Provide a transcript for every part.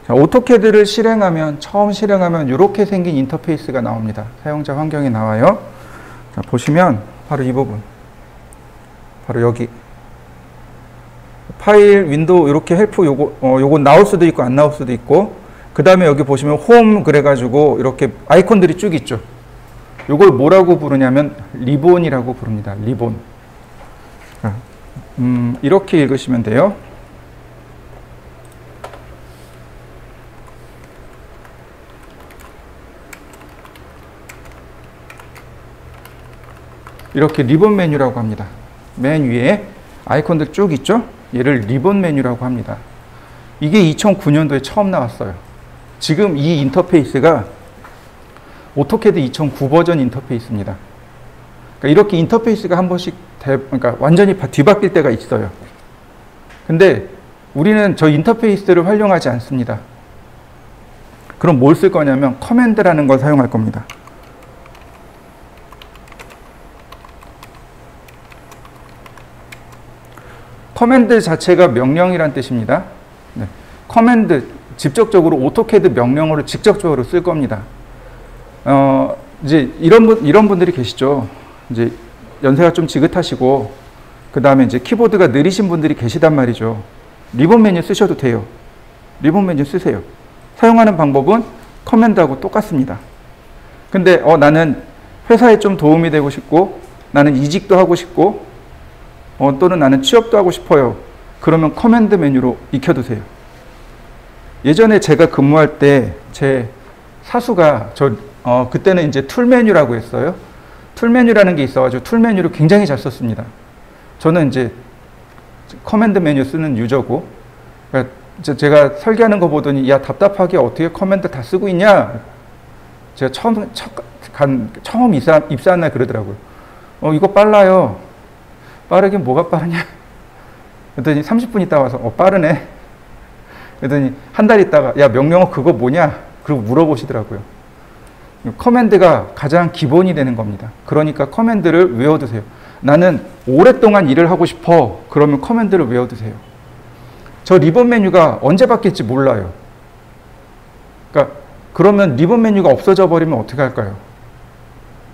자, 오토캐드를 처음 실행하면 이렇게 생긴 인터페이스가 나옵니다. 사용자 환경이 나와요. 자, 보시면 바로 이 부분. 바로 여기. 파일, 윈도우, 이렇게 헬프 요거 나올 수도 있고 안 나올 수도 있고, 그 다음에 여기 보시면 홈 그래가지고 이렇게 아이콘들이 쭉 있죠. 요걸 뭐라고 부르냐면 리본이라고 부릅니다. 리본. 이렇게 읽으시면 돼요. 이렇게 리본 메뉴라고 합니다. 맨 위에 아이콘들 쭉 있죠? 얘를 리본 메뉴라고 합니다. 이게 2009년도에 처음 나왔어요. 지금 이 인터페이스가 오토캐드 2009 버전 인터페이스입니다. 그러니까 이렇게 인터페이스가 한 번씩 그러니까 완전히 뒤바뀔 때가 있어요. 근데 우리는 저 인터페이스를 활용하지 않습니다. 그럼 뭘 쓸 거냐면 커맨드라는 걸 사용할 겁니다. 커맨드 자체가 명령이란 뜻입니다. 네. 커맨드, 직접적으로 오토캐드 명령어를 직접적으로 쓸 겁니다. 이제 이런 분들이 계시죠. 이제 연세가 좀 지긋하시고, 그 다음에 이제 키보드가 느리신 분들이 계시단 말이죠. 리본 메뉴 쓰셔도 돼요. 리본 메뉴 쓰세요. 사용하는 방법은 커맨드하고 똑같습니다. 근데 나는 회사에 좀 도움이 되고 싶고, 나는 이직도 하고 싶고, 또는 나는 취업도 하고 싶어요. 그러면 커맨드 메뉴로 익혀두세요. 예전에 제가 근무할 때 제 사수가 그때는 이제 툴 메뉴라고 했어요. 툴 메뉴라는 게 있어가지고 툴 메뉴를 굉장히 잘 썼습니다. 저는 이제 커맨드 메뉴 쓰는 유저고, 그러니까 제가 설계하는 거 보더니 야 답답하게 어떻게 커맨드 다 쓰고 있냐? 제가 처음 입사한 날 그러더라고요. 이거 빨라요. 빠르긴 뭐가 빠르냐? 그랬더니 30분 있다 와서 빠르네. 그랬더니 한 달 있다가 야 명령어 그거 뭐냐? 그리고 물어보시더라고요. 커맨드가 가장 기본이 되는 겁니다. 그러니까 커맨드를 외워두세요. 나는 오랫동안 일을 하고 싶어. 그러면 커맨드를 외워두세요. 저 리본 메뉴가 언제 바뀔지 몰라요. 그러면 리본 메뉴가 없어져 버리면 어떻게 할까요?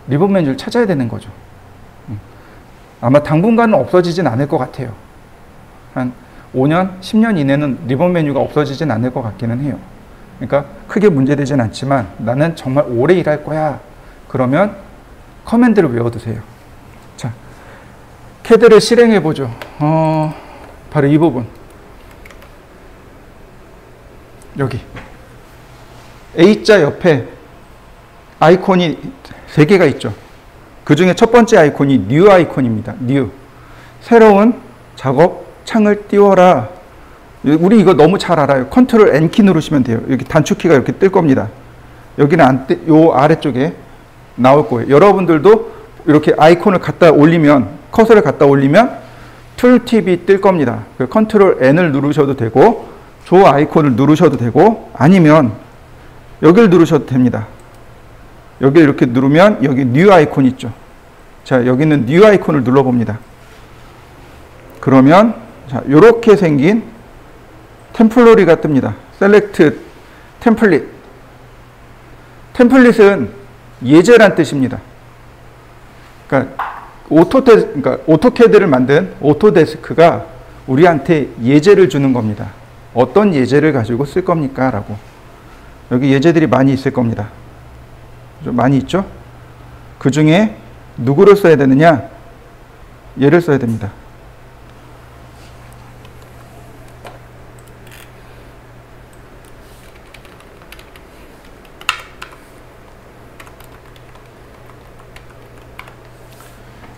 리본 메뉴를 찾아야 되는 거죠. 아마 당분간은 없어지진 않을 것 같아요. 한 5년, 10년 이내는 리본 메뉴가 없어지진 않을 것 같기는 해요. 그러니까 크게 문제되진 않지만 나는 정말 오래 일할 거야. 그러면 커맨드를 외워두세요. 자, 캐드를 실행해 보죠. 바로 이 부분. 여기 A자 옆에 아이콘이 3개가 있죠. 그 중에 첫 번째 아이콘이 뉴 아이콘입니다. 뉴. 새로운 작업 창을 띄워라. 우리 이거 너무 잘 알아요. 컨트롤 N키 누르시면 돼요. 여기 단축키가 이렇게 뜰 겁니다. 여기는 요 아래쪽에 나올 거예요. 여러분들도 이렇게 아이콘을 갖다 올리면, 커서를 갖다 올리면 툴팁이 뜰 겁니다. 그 컨트롤 N을 누르셔도 되고, 저 아이콘을 누르셔도 되고, 아니면 여기를 누르셔도 됩니다. 여기 이렇게 누르면 여기 뉴 아이콘 있죠. 자, 여기는 뉴 아이콘을 눌러봅니다. 그러면 자, 이렇게 생긴 템플러리가 뜹니다. 셀렉트 템플릿. 템플릿은 예제란 뜻입니다. 그러니까 오토캐드를 만든 오토데스크가 우리한테 예제를 주는 겁니다. 어떤 예제를 가지고 쓸 겁니까? 라고. 여기 예제들이 많이 있을 겁니다. 좀 많이 있죠? 그 중에 누구를 써야 되느냐? 얘를 써야 됩니다.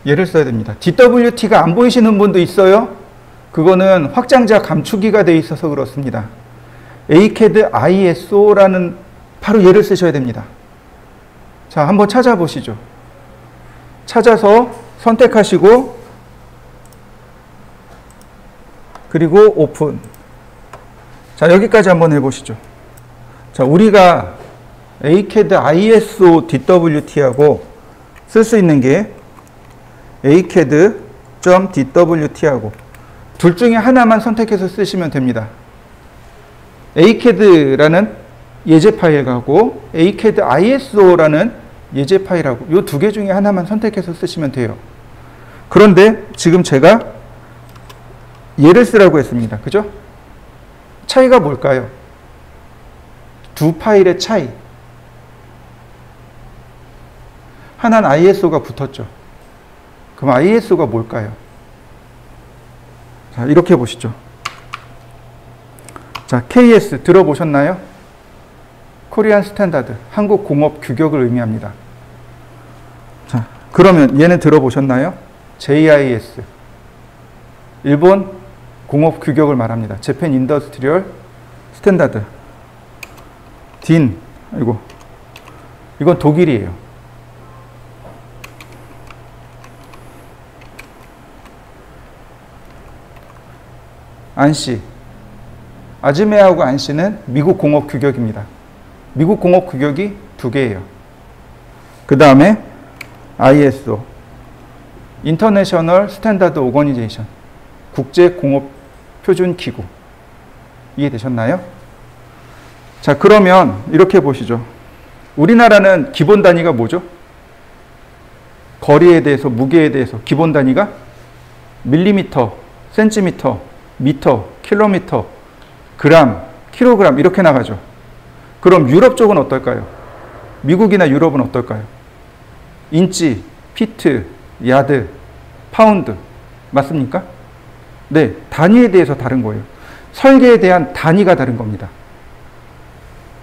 얘를 써야 됩니다. DWT가 안 보이시는 분도 있어요. 그거는 확장자 감추기가 되어 있어서 그렇습니다. ACAD ISO라는 바로 얘를 쓰셔야 됩니다. 자, 한번 찾아보시죠. 찾아서 선택하시고 그리고 오픈. 자, 여기까지 한번 해보시죠. 자, 우리가 ACAD ISO DWT하고 쓸 수 있는 게 ACAD.DWT하고 둘 중에 하나만 선택해서 쓰시면 됩니다. ACAD라는 예제 파일하고 ACAD ISO라는 예제 파일하고 이 두 개 중에 하나만 선택해서 쓰시면 돼요. 그런데 지금 제가 얘를 쓰라고 했습니다. 그죠? 차이가 뭘까요? 두 파일의 차이. 하나는 ISO가 붙었죠. 그럼 ISO가 뭘까요? 자, 이렇게 보시죠. 자, KS 들어보셨나요? 코리안 스탠다드, 한국 공업 규격을 의미합니다. 자, 그러면 얘는 들어보셨나요? JIS, 일본 공업 규격을 말합니다. 재팬 인더스트리얼 스탠다드. DIN, 아이고, 이건 독일이에요. 안시, 아즈메하고 안시는 미국 공업 규격입니다. 미국 공업 규격이 두 개예요. 그 다음에 ISO, 인터내셔널 스탠다드 오거니제이션, 국제 공업 표준 기구. 이해되셨나요? 자, 그러면 이렇게 보시죠. 우리나라는 기본 단위가 뭐죠? 거리에 대해서, 무게에 대해서 기본 단위가 밀리미터, 센티미터, 미터, 킬로미터, 그람, 킬로그램 이렇게 나가죠. 그럼 유럽 쪽은 어떨까요? 미국이나 유럽은 어떨까요? 인치, 피트, 야드, 파운드. 맞습니까? 네, 단위에 대해서 다른 거예요. 설계에 대한 단위가 다른 겁니다.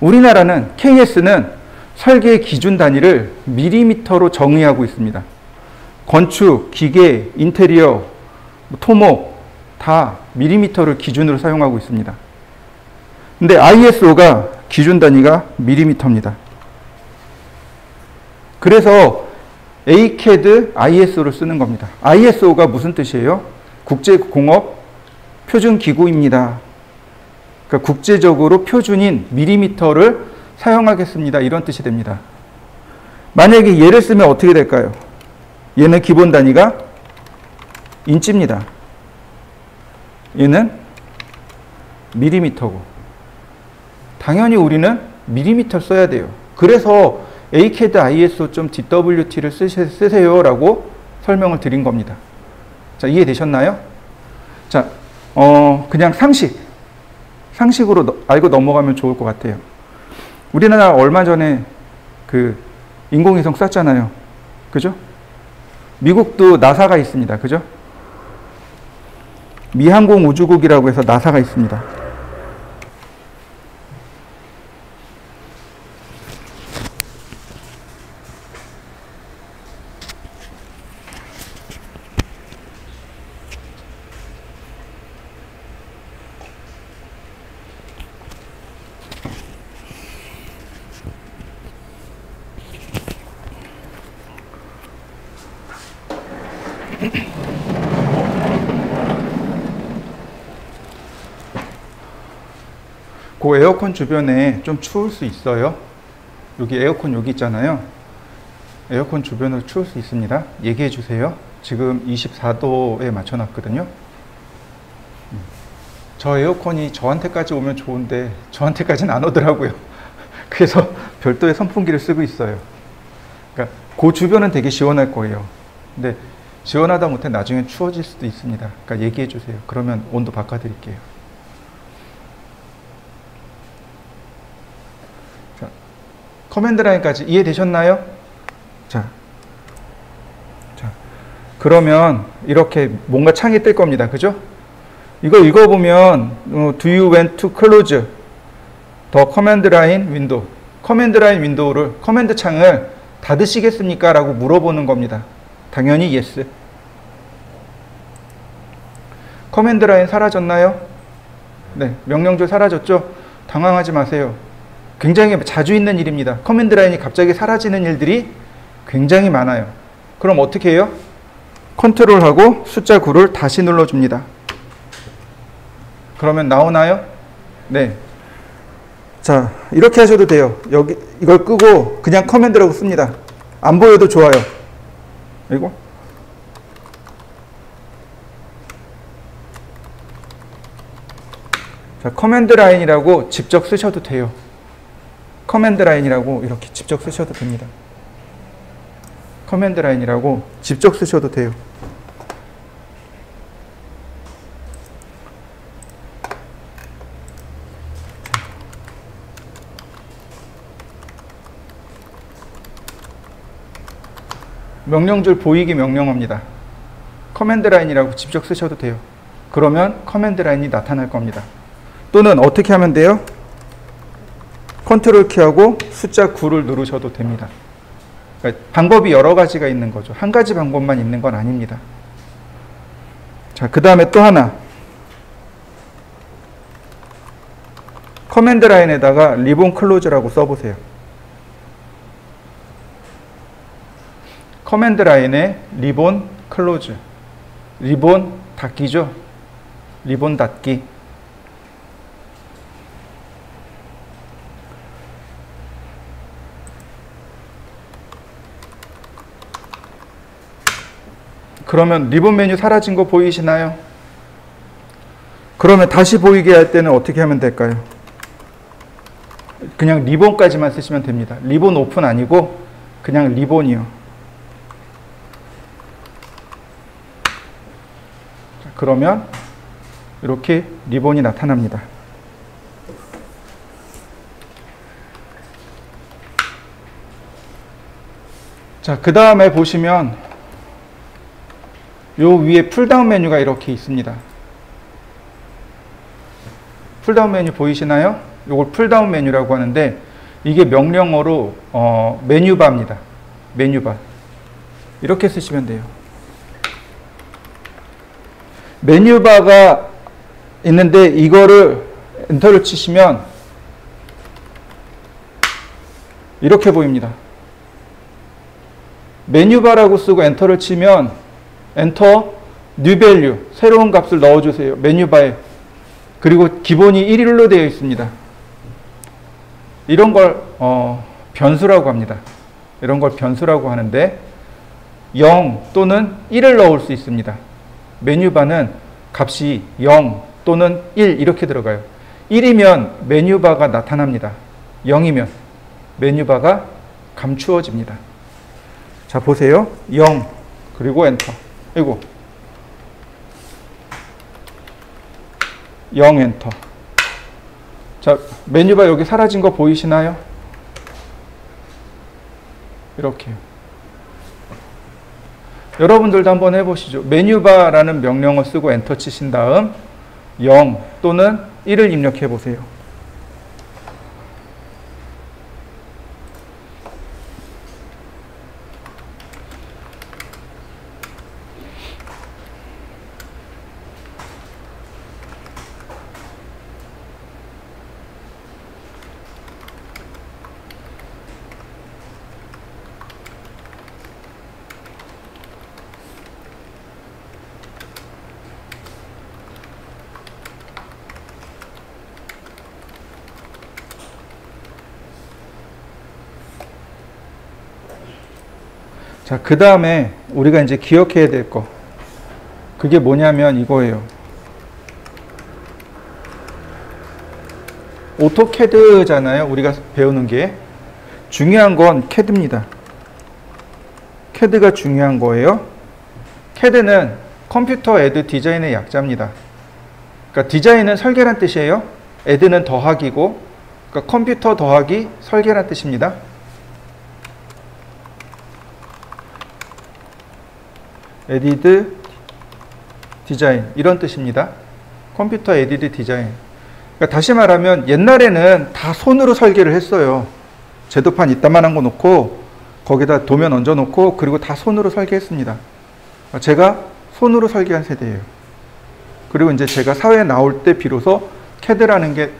우리나라는 KS는 설계의 기준 단위를 밀리미터로 정의하고 있습니다. 건축, 기계, 인테리어, 토목 다 밀리미터를 기준으로 사용하고 있습니다. 근데 ISO가 기준 단위가 밀리미터입니다. 그래서 ACAD ISO를 쓰는 겁니다. ISO가 무슨 뜻이에요? 국제공업 표준기구입니다. 그러니까 국제적으로 표준인 밀리미터를 사용하겠습니다. 이런 뜻이 됩니다. 만약에 얘를 쓰면 어떻게 될까요? 얘는 기본 단위가 인치입니다. 얘는 밀리미터고. 당연히 우리는 밀리미터 써야 돼요. 그래서 ACAD ISO.DWT를 쓰세요라고 설명을 드린 겁니다. 자, 이해되셨나요? 자, 그냥 상식으로 알고 넘어가면 좋을 것 같아요. 우리나라 얼마 전에 그 인공위성 쐈잖아요. 그죠? 미국도 나사가 있습니다. 그죠? 미항공우주국이라고 해서 나사가 있습니다. 그 에어컨 주변에 좀 추울 수 있어요. 여기 에어컨 여기 있잖아요. 에어컨 주변으로 추울 수 있습니다. 얘기해 주세요. 지금 24도에 맞춰놨거든요. 저 에어컨이 저한테까지 오면 좋은데 저한테까지는 안 오더라고요. 그래서 별도의 선풍기를 쓰고 있어요. 그러니까 그 주변은 되게 시원할 거예요. 근데 시원하다 못해 나중에 추워질 수도 있습니다. 그러니까 얘기해 주세요. 그러면 온도 바꿔드릴게요. 자, 커맨드 라인까지 이해되셨나요? 자, 그러면 이렇게 뭔가 창이 뜰 겁니다. 그죠? 이거 읽어보면 Do you want to close the command line window? 커맨드 라인 윈도우를, 커맨드 창을 닫으시겠습니까? 라고 물어보는 겁니다. 당연히 yes. 커맨드 라인 사라졌나요? 네, 명령줄 사라졌죠? 당황하지 마세요. 굉장히 자주 있는 일입니다. 커맨드 라인이 갑자기 사라지는 일들이 굉장히 많아요. 그럼 어떻게 해요? 컨트롤하고 숫자 9를 다시 눌러줍니다. 그러면 나오나요? 네. 자, 이렇게 하셔도 돼요. 여기 이걸 끄고 그냥 커맨드라고 씁니다. 안 보여도 좋아요. 그리고 자, 커맨드 라인이라고 직접 쓰셔도 돼요. 커맨드 라인이라고 이렇게 직접 쓰셔도 됩니다. 커맨드 라인이라고 직접 쓰셔도 돼요. 명령줄 보이기 명령어입니다. 커맨드 라인이라고 직접 쓰셔도 돼요. 그러면 커맨드 라인이 나타날 겁니다. 또는 어떻게 하면 돼요? 컨트롤 키하고 숫자 9를 누르셔도 됩니다. 그러니까 방법이 여러 가지가 있는 거죠. 한 가지 방법만 있는 건 아닙니다. 자, 그 다음에 또 하나. 커맨드 라인에다가 리본 클로즈라고 써보세요. 커맨드 라인에 리본 클로즈. 리본 닫기죠. 리본 닫기. 그러면 리본 메뉴 사라진 거 보이시나요? 그러면 다시 보이게 할 때는 어떻게 하면 될까요? 그냥 리본까지만 쓰시면 됩니다. 리본 오픈 아니고 그냥 리본이요. 그러면 이렇게 리본이 나타납니다. 자, 그 다음에 보시면 요 위에 풀다운 메뉴가 이렇게 있습니다. 풀다운 메뉴 보이시나요? 요걸 풀다운 메뉴라고 하는데 이게 명령어로 메뉴바입니다. 메뉴바. 이렇게 쓰시면 돼요. 메뉴바가 있는데 이거를 엔터를 치시면 이렇게 보입니다. 메뉴바라고 쓰고 엔터를 치면 엔터 뉴 밸류 새로운 값을 넣어주세요. 메뉴바에. 그리고 기본이 1일로 되어 있습니다. 이런 걸 변수라고 합니다. 이런 걸 변수라고 하는데 0 또는 1을 넣을 수 있습니다. 메뉴바는 값이 0 또는 1 이렇게 들어가요. 1이면 메뉴바가 나타납니다. 0이면 메뉴바가 감추어집니다. 자, 보세요. 0 그리고 엔터. 이거 0 엔터. 자, 메뉴바 여기 사라진 거 보이시나요? 이렇게요. 여러분들도 한번 해보시죠. 메뉴바라는 명령어 쓰고 엔터 치신 다음 0 또는 1을 입력해 보세요. 자, 그 다음에 우리가 이제 기억해야 될 거. 그게 뭐냐면 이거예요. 오토캐드잖아요. 우리가 배우는 게. 중요한 건 캐드입니다. 캐드가 중요한 거예요. 캐드는 컴퓨터 애드 디자인의 약자입니다. 그러니까 디자인은 설계란 뜻이에요. 애드는 더하기고, 그러니까 컴퓨터 더하기 설계란 뜻입니다. 에디드 디자인 이런 뜻입니다. 컴퓨터 에디드 디자인. 그러니까 다시 말하면 옛날에는 다 손으로 설계를 했어요. 제도판 이따만한 거 놓고 거기다 도면 얹어 놓고 그리고 다 손으로 설계했습니다. 제가 손으로 설계한 세대예요. 그리고 이제 제가 사회에 나올 때 비로소 CAD라는 게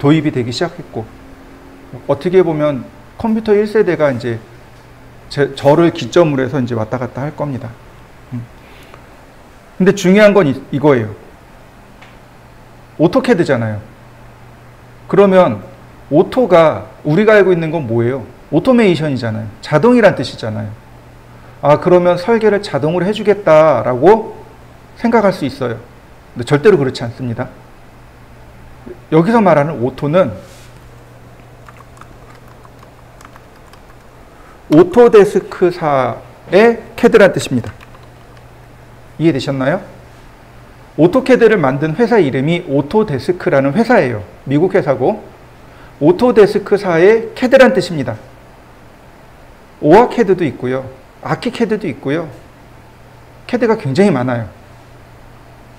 도입이 되기 시작했고, 어떻게 보면 컴퓨터 1세대가 이제 저를 기점으로 해서 이제 왔다 갔다 할 겁니다. 근데 중요한 건 이거예요. 오토캐드잖아요. 그러면 오토가 우리가 알고 있는 건 뭐예요? 오토메이션이잖아요. 자동이란 뜻이잖아요. 아, 그러면 설계를 자동으로 해주겠다라고 생각할 수 있어요. 근데 절대로 그렇지 않습니다. 여기서 말하는 오토는 오토데스크사의 캐드란 뜻입니다. 이해되셨나요? 오토캐드를 만든 회사 이름이 오토데스크라는 회사예요. 미국 회사고 오토데스크사의 캐드란 뜻입니다. 오아캐드도 있고요. 아키캐드도 있고요. 캐드가 굉장히 많아요.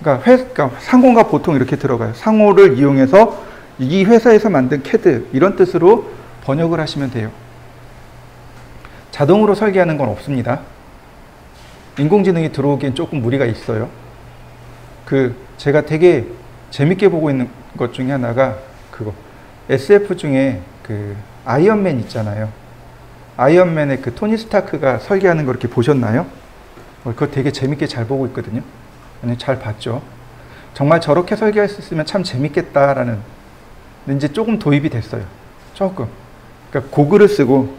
그러니까 상호가 보통 이렇게 들어가요. 상호를 이용해서 이 회사에서 만든 캐드 이런 뜻으로 번역을 하시면 돼요. 자동으로 설계하는 건 없습니다. 인공지능이 들어오기엔 조금 무리가 있어요. 제가 되게 재밌게 보고 있는 것 중에 하나가 SF 중에 아이언맨 있잖아요. 아이언맨의 토니 스타크가 설계하는 거 이렇게 보셨나요? 그거 되게 재밌게 잘 보고 있거든요. 잘 봤죠. 정말 저렇게 설계할 수 있으면 참 재밌겠다라는, 근데 이제 조금 도입이 됐어요. 조금. 그러니까 고글을 쓰고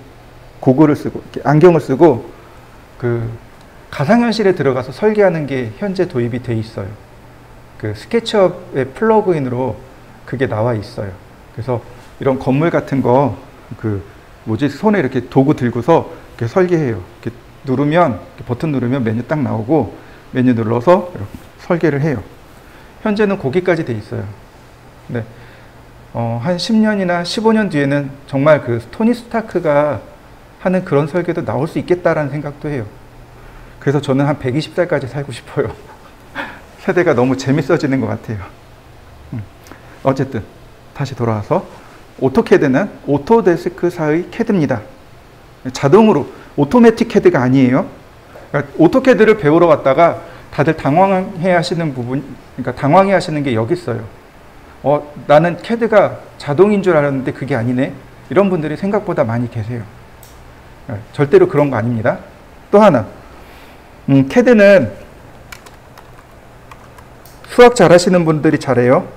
이렇게 안경을 쓰고 가상현실에 들어가서 설계하는 게 현재 도입이 돼 있어요. 스케치업의 플러그인으로 그게 나와 있어요. 그래서 이런 건물 같은 거 손에 이렇게 도구 들고서 이렇게 설계해요. 이렇게 누르면, 이렇게 버튼 누르면 메뉴 딱 나오고 메뉴 눌러서 이렇게 설계를 해요. 현재는 거기까지 돼 있어요. 근데 한 10년이나 15년 뒤에는 정말 토니 스타크가 하는 그런 설계도 나올 수 있겠다라는 생각도 해요. 그래서 저는 한 120살까지 살고 싶어요. 세대가 너무 재밌어지는 것 같아요. 어쨌든 다시 돌아와서 오토캐드는 오토데스크사의 캐드입니다. 자동으로 오토매틱 캐드가 아니에요. 그러니까 오토캐드를 배우러 왔다가 다들 당황해 하시는 그러니까 당황해 하시는 게 여기 있어요. 나는 캐드가 자동인 줄 알았는데 그게 아니네. 이런 분들이 생각보다 많이 계세요. 절대로 그런 거 아닙니다. 또 하나, 캐드는 수학 잘하시는 분들이 잘해요.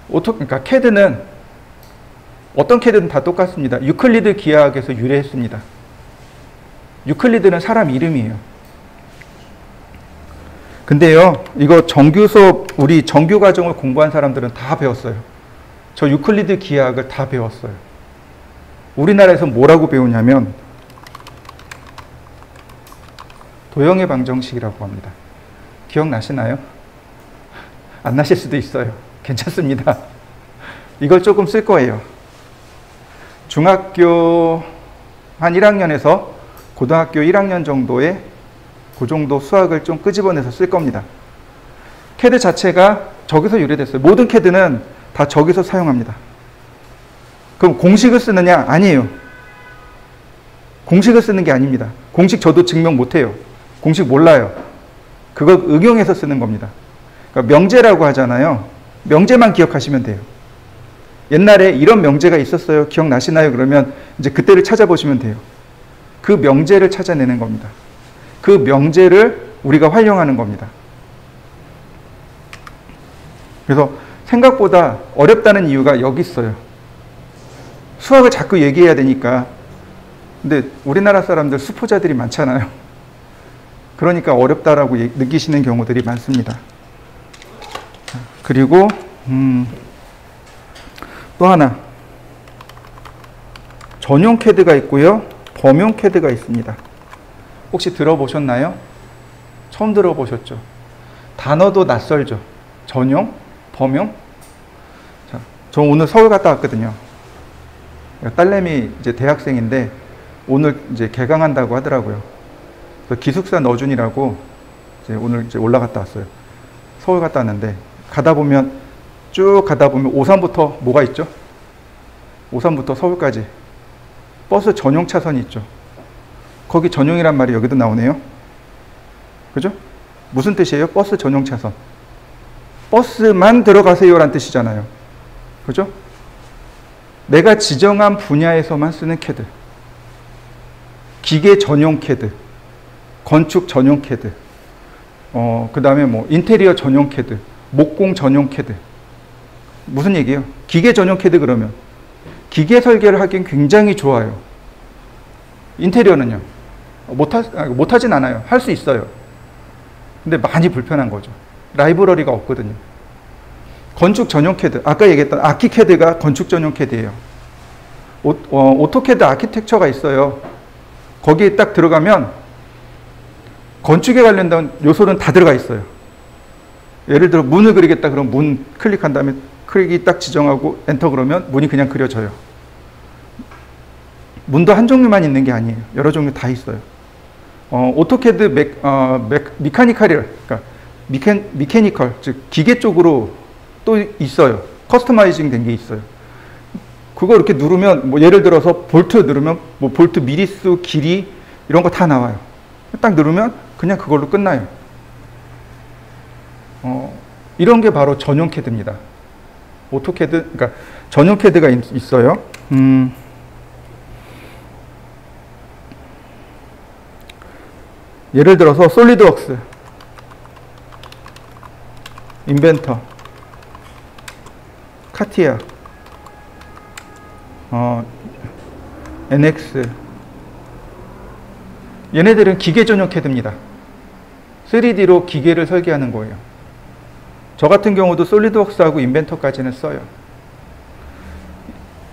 그러니까 캐드는 어떤 캐드는 다 똑같습니다. 유클리드 기하학에서 유래했습니다. 유클리드는 사람 이름이에요. 근데요, 이거 정규 수업, 우리 정규 과정을 공부한 사람들은 다 배웠어요. 저 유클리드 기하학을 다 배웠어요. 우리나라에서 뭐라고 배우냐면 도형의 방정식이라고 합니다. 기억나시나요? 안 나실 수도 있어요. 괜찮습니다. 이걸 조금 쓸 거예요. 중학교 한 1학년에서 고등학교 1학년 정도의 그 정도 수학을 좀 끄집어내서 쓸 겁니다. 캐드 자체가 저기서 유래됐어요. 모든 캐드는 다 저기서 사용합니다. 그럼 공식을 쓰느냐? 아니에요. 공식을 쓰는 게 아닙니다. 공식 저도 증명 못해요. 공식 몰라요. 그걸 응용해서 쓰는 겁니다. 그러니까 명제라고 하잖아요. 명제만 기억하시면 돼요. 옛날에 이런 명제가 있었어요. 기억나시나요? 그러면 이제 그때를 찾아보시면 돼요. 그 명제를 찾아내는 겁니다. 그 명제를 우리가 활용하는 겁니다. 그래서 생각보다 어렵다는 이유가 여기 있어요. 수학을 자꾸 얘기해야 되니까. 근데 우리나라 사람들 수포자들이 많잖아요. 그러니까 어렵다라고 느끼시는 경우들이 많습니다. 그리고 또 하나, 전용 캐드가 있고요, 범용 캐드가 있습니다. 혹시 들어보셨나요? 처음 들어보셨죠? 단어도 낯설죠? 전용, 범용. 자, 저 오늘 서울 갔다 왔거든요. 딸내미 이제 대학생인데 오늘 이제 개강한다고 하더라고요. 그래서 기숙사 너준이라고 이제 오늘 이제 올라갔다 왔어요. 서울 갔다 왔는데 쭉 가다 보면 오산부터 뭐가 있죠? 오산부터 서울까지 버스 전용 차선이 있죠. 거기 전용이란 말이 여기도 나오네요. 그죠? 무슨 뜻이에요? 버스 전용 차선. 버스만 들어가세요란 뜻이잖아요. 그죠? 내가 지정한 분야에서만 쓰는 캐드. 기계 전용 캐드. 건축 전용 캐드. 그 다음에 뭐 인테리어 전용 캐드. 목공 전용 캐드. 무슨 얘기예요? 기계 전용 캐드 그러면 기계 설계를 하기엔 굉장히 좋아요. 인테리어는요? 못하진 않아요. 할 수 있어요. 근데 많이 불편한 거죠. 라이브러리가 없거든요. 건축 전용 CAD, 아까 얘기했던 아키캐드가 건축 전용 CAD예요. 오토캐드 아키텍처가 있어요. 거기에 딱 들어가면 건축에 관련된 요소는 다 들어가 있어요. 예를 들어 문을 그리겠다 그러면 문 클릭한 다음에 크기 딱 지정하고 엔터 그러면 문이 그냥 그려져요. 문도 한 종류만 있는 게 아니에요. 여러 종류 다 있어요. 오토캐드 미카니컬, 그러니까 미케니컬, 즉 기계 쪽으로 또 있어요. 커스터마이징 된 게 있어요. 그거 이렇게 누르면 뭐 예를 들어서 볼트 누르면 뭐 볼트 미리수, 길이 이런 거 다 나와요. 딱 누르면 그냥 그걸로 끝나요. 이런 게 바로 전용 캐드입니다. 오토캐드, 그러니까 전용 캐드가 있어요. 예를 들어서 솔리드웍스, 인벤터, 카티아, NX, 얘네들은 기계 전용 캐드입니다. 3D로 기계를 설계하는 거예요. 저 같은 경우도 솔리드웍스하고 인벤터까지는 써요.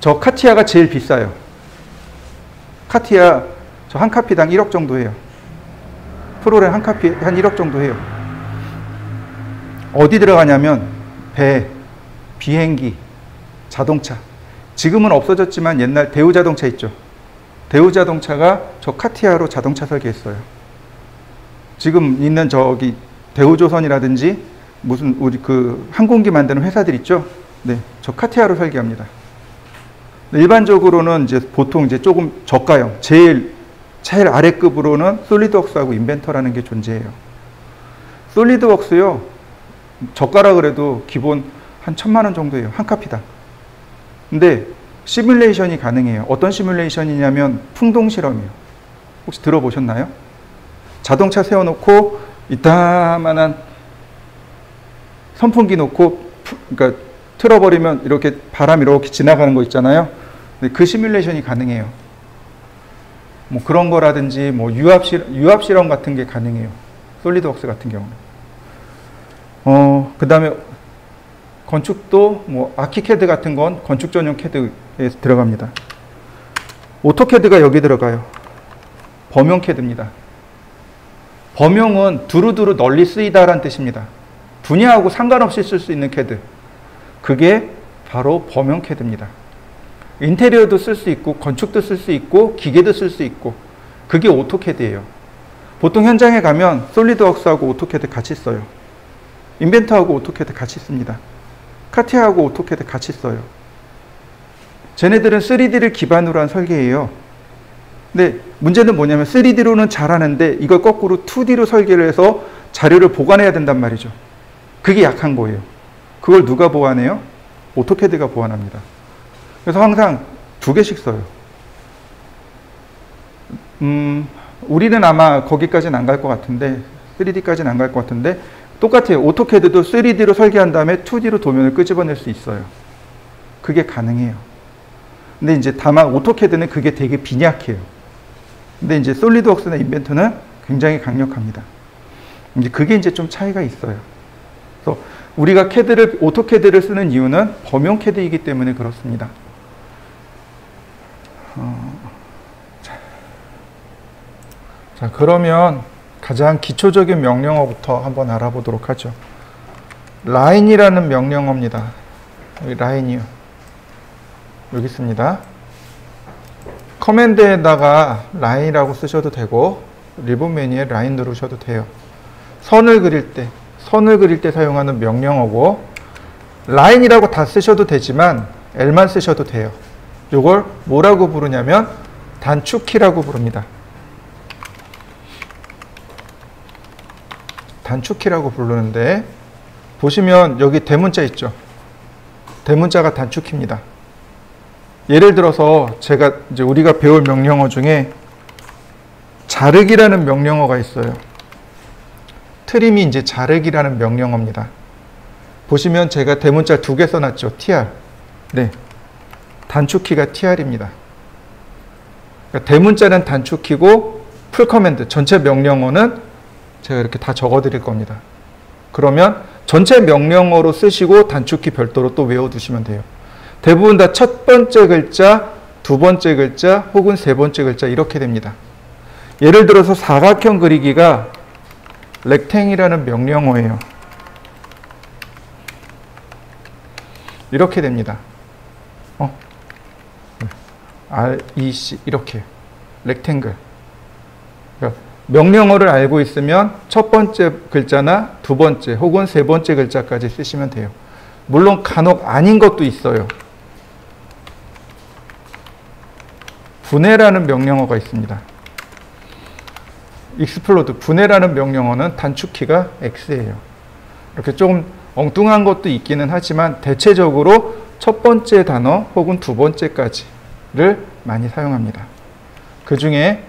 저 카티아가 제일 비싸요. 카티아 저 한 카피당 1억 정도 해요. 프로그램 한 카피 한 1억 정도 해요. 어디 들어가냐면 배, 비행기, 자동차. 지금은 없어졌지만 옛날 대우자동차 있죠. 대우자동차가 저 카티아로 자동차 설계했어요. 지금 있는 저기 대우조선이라든지 무슨 우리 그 항공기 만드는 회사들 있죠. 네, 저 카티아로 설계합니다. 일반적으로는 이제 보통 이제 조금 저가형, 제일 아래급으로는 솔리드웍스하고 인벤터라는 게 존재해요. 솔리드웍스요, 저가라 그래도 기본 한 1,000만 원 정도예요. 한 카피당. 근데 시뮬레이션이 가능해요. 어떤 시뮬레이션이냐면 풍동 실험이에요. 혹시 들어보셨나요? 자동차 세워놓고 이따만한 선풍기 놓고 그러니까 틀어버리면 이렇게 바람이 이렇게 지나가는 거 있잖아요. 근데 그 시뮬레이션이 가능해요. 뭐 그런 거라든지 뭐 유압 실험 같은 게 가능해요. 솔리드웍스 같은 경우는. 그 다음에 건축도 뭐 아키캐드 같은 건 건축 전용 캐드에 들어갑니다. 오토캐드가 여기 들어가요. 범용 캐드입니다. 범용은 두루두루 널리 쓰이다라는 뜻입니다. 분야하고 상관없이 쓸 수 있는 캐드. 그게 바로 범용 캐드입니다. 인테리어도 쓸 수 있고 건축도 쓸 수 있고 기계도 쓸 수 있고 그게 오토캐드예요. 보통 현장에 가면 솔리드웍스하고 오토캐드 같이 써요. 인벤터하고 오토캐드 같이 씁니다. 카티아하고 오토캐드 같이 써요. 쟤네들은 3D를 기반으로 한 설계예요. 근데 문제는 뭐냐면 3D로는 잘하는데 이걸 거꾸로 2D로 설계를 해서 자료를 보관해야 된단 말이죠. 그게 약한 거예요. 그걸 누가 보완해요? 오토캐드가 보완합니다. 그래서 항상 2개씩 써요. 우리는 아마 거기까지는 안 갈 것 같은데 3D까지는 안 갈 것 같은데 똑같아요. 오토캐드도 3D로 설계한 다음에 2D로 도면을 끄집어낼 수 있어요. 그게 가능해요. 근데 이제 다만 오토캐드는 그게 되게 빈약해요. 근데 이제 솔리드웍스나 인벤터는 굉장히 강력합니다. 이제 그게 이제 좀 차이가 있어요. 그래서 우리가 오토캐드를 쓰는 이유는 범용 캐드이기 때문에 그렇습니다. 자, 그러면 가장 기초적인 명령어부터 한번 알아보도록 하죠. 라인이라는 명령어입니다. 여기 라인이요. 여기 있습니다. 커맨드에다가 라인이라고 쓰셔도 되고 리본 메뉴에 라인 누르셔도 돼요. 선을 그릴 때 사용하는 명령어고 라인이라고 다 쓰셔도 되지만 L만 쓰셔도 돼요. 이걸 뭐라고 부르냐면 단축키라고 부릅니다. 단축키라고 부르는데 보시면 여기 대문자 있죠. 대문자가 단축키입니다. 예를 들어서 제가 이제 우리가 배울 명령어 중에 자르기라는 명령어가 있어요. 트림이 이제 자르기라는 명령어입니다. 보시면 제가 대문자 2개 써놨죠. tr. 네. 단축키가 tr입니다. 그러니까 대문자는 단축키고 풀 커맨드 전체 명령어는 제가 이렇게 다 적어 드릴 겁니다. 그러면 전체 명령어로 쓰시고 단축키 별도로 또 외워두시면 돼요. 대부분 다 첫 번째 글자, 두 번째 글자 혹은 세 번째 글자 이렇게 됩니다. 예를 들어서 사각형 그리기가 렉탱이라는 명령어예요. 이렇게 됩니다. REC 이렇게 렉탱글. 그러니까 명령어를 알고 있으면 첫 번째 글자나 두 번째 혹은 세 번째 글자까지 쓰시면 돼요. 물론 간혹 아닌 것도 있어요. 분해라는 명령어가 있습니다. 익스플로드, 분해라는 명령어는 단축키가 X예요. 이렇게 조금 엉뚱한 것도 있기는 하지만 대체적으로 첫 번째 단어 혹은 두 번째까지를 많이 사용합니다. 그 중에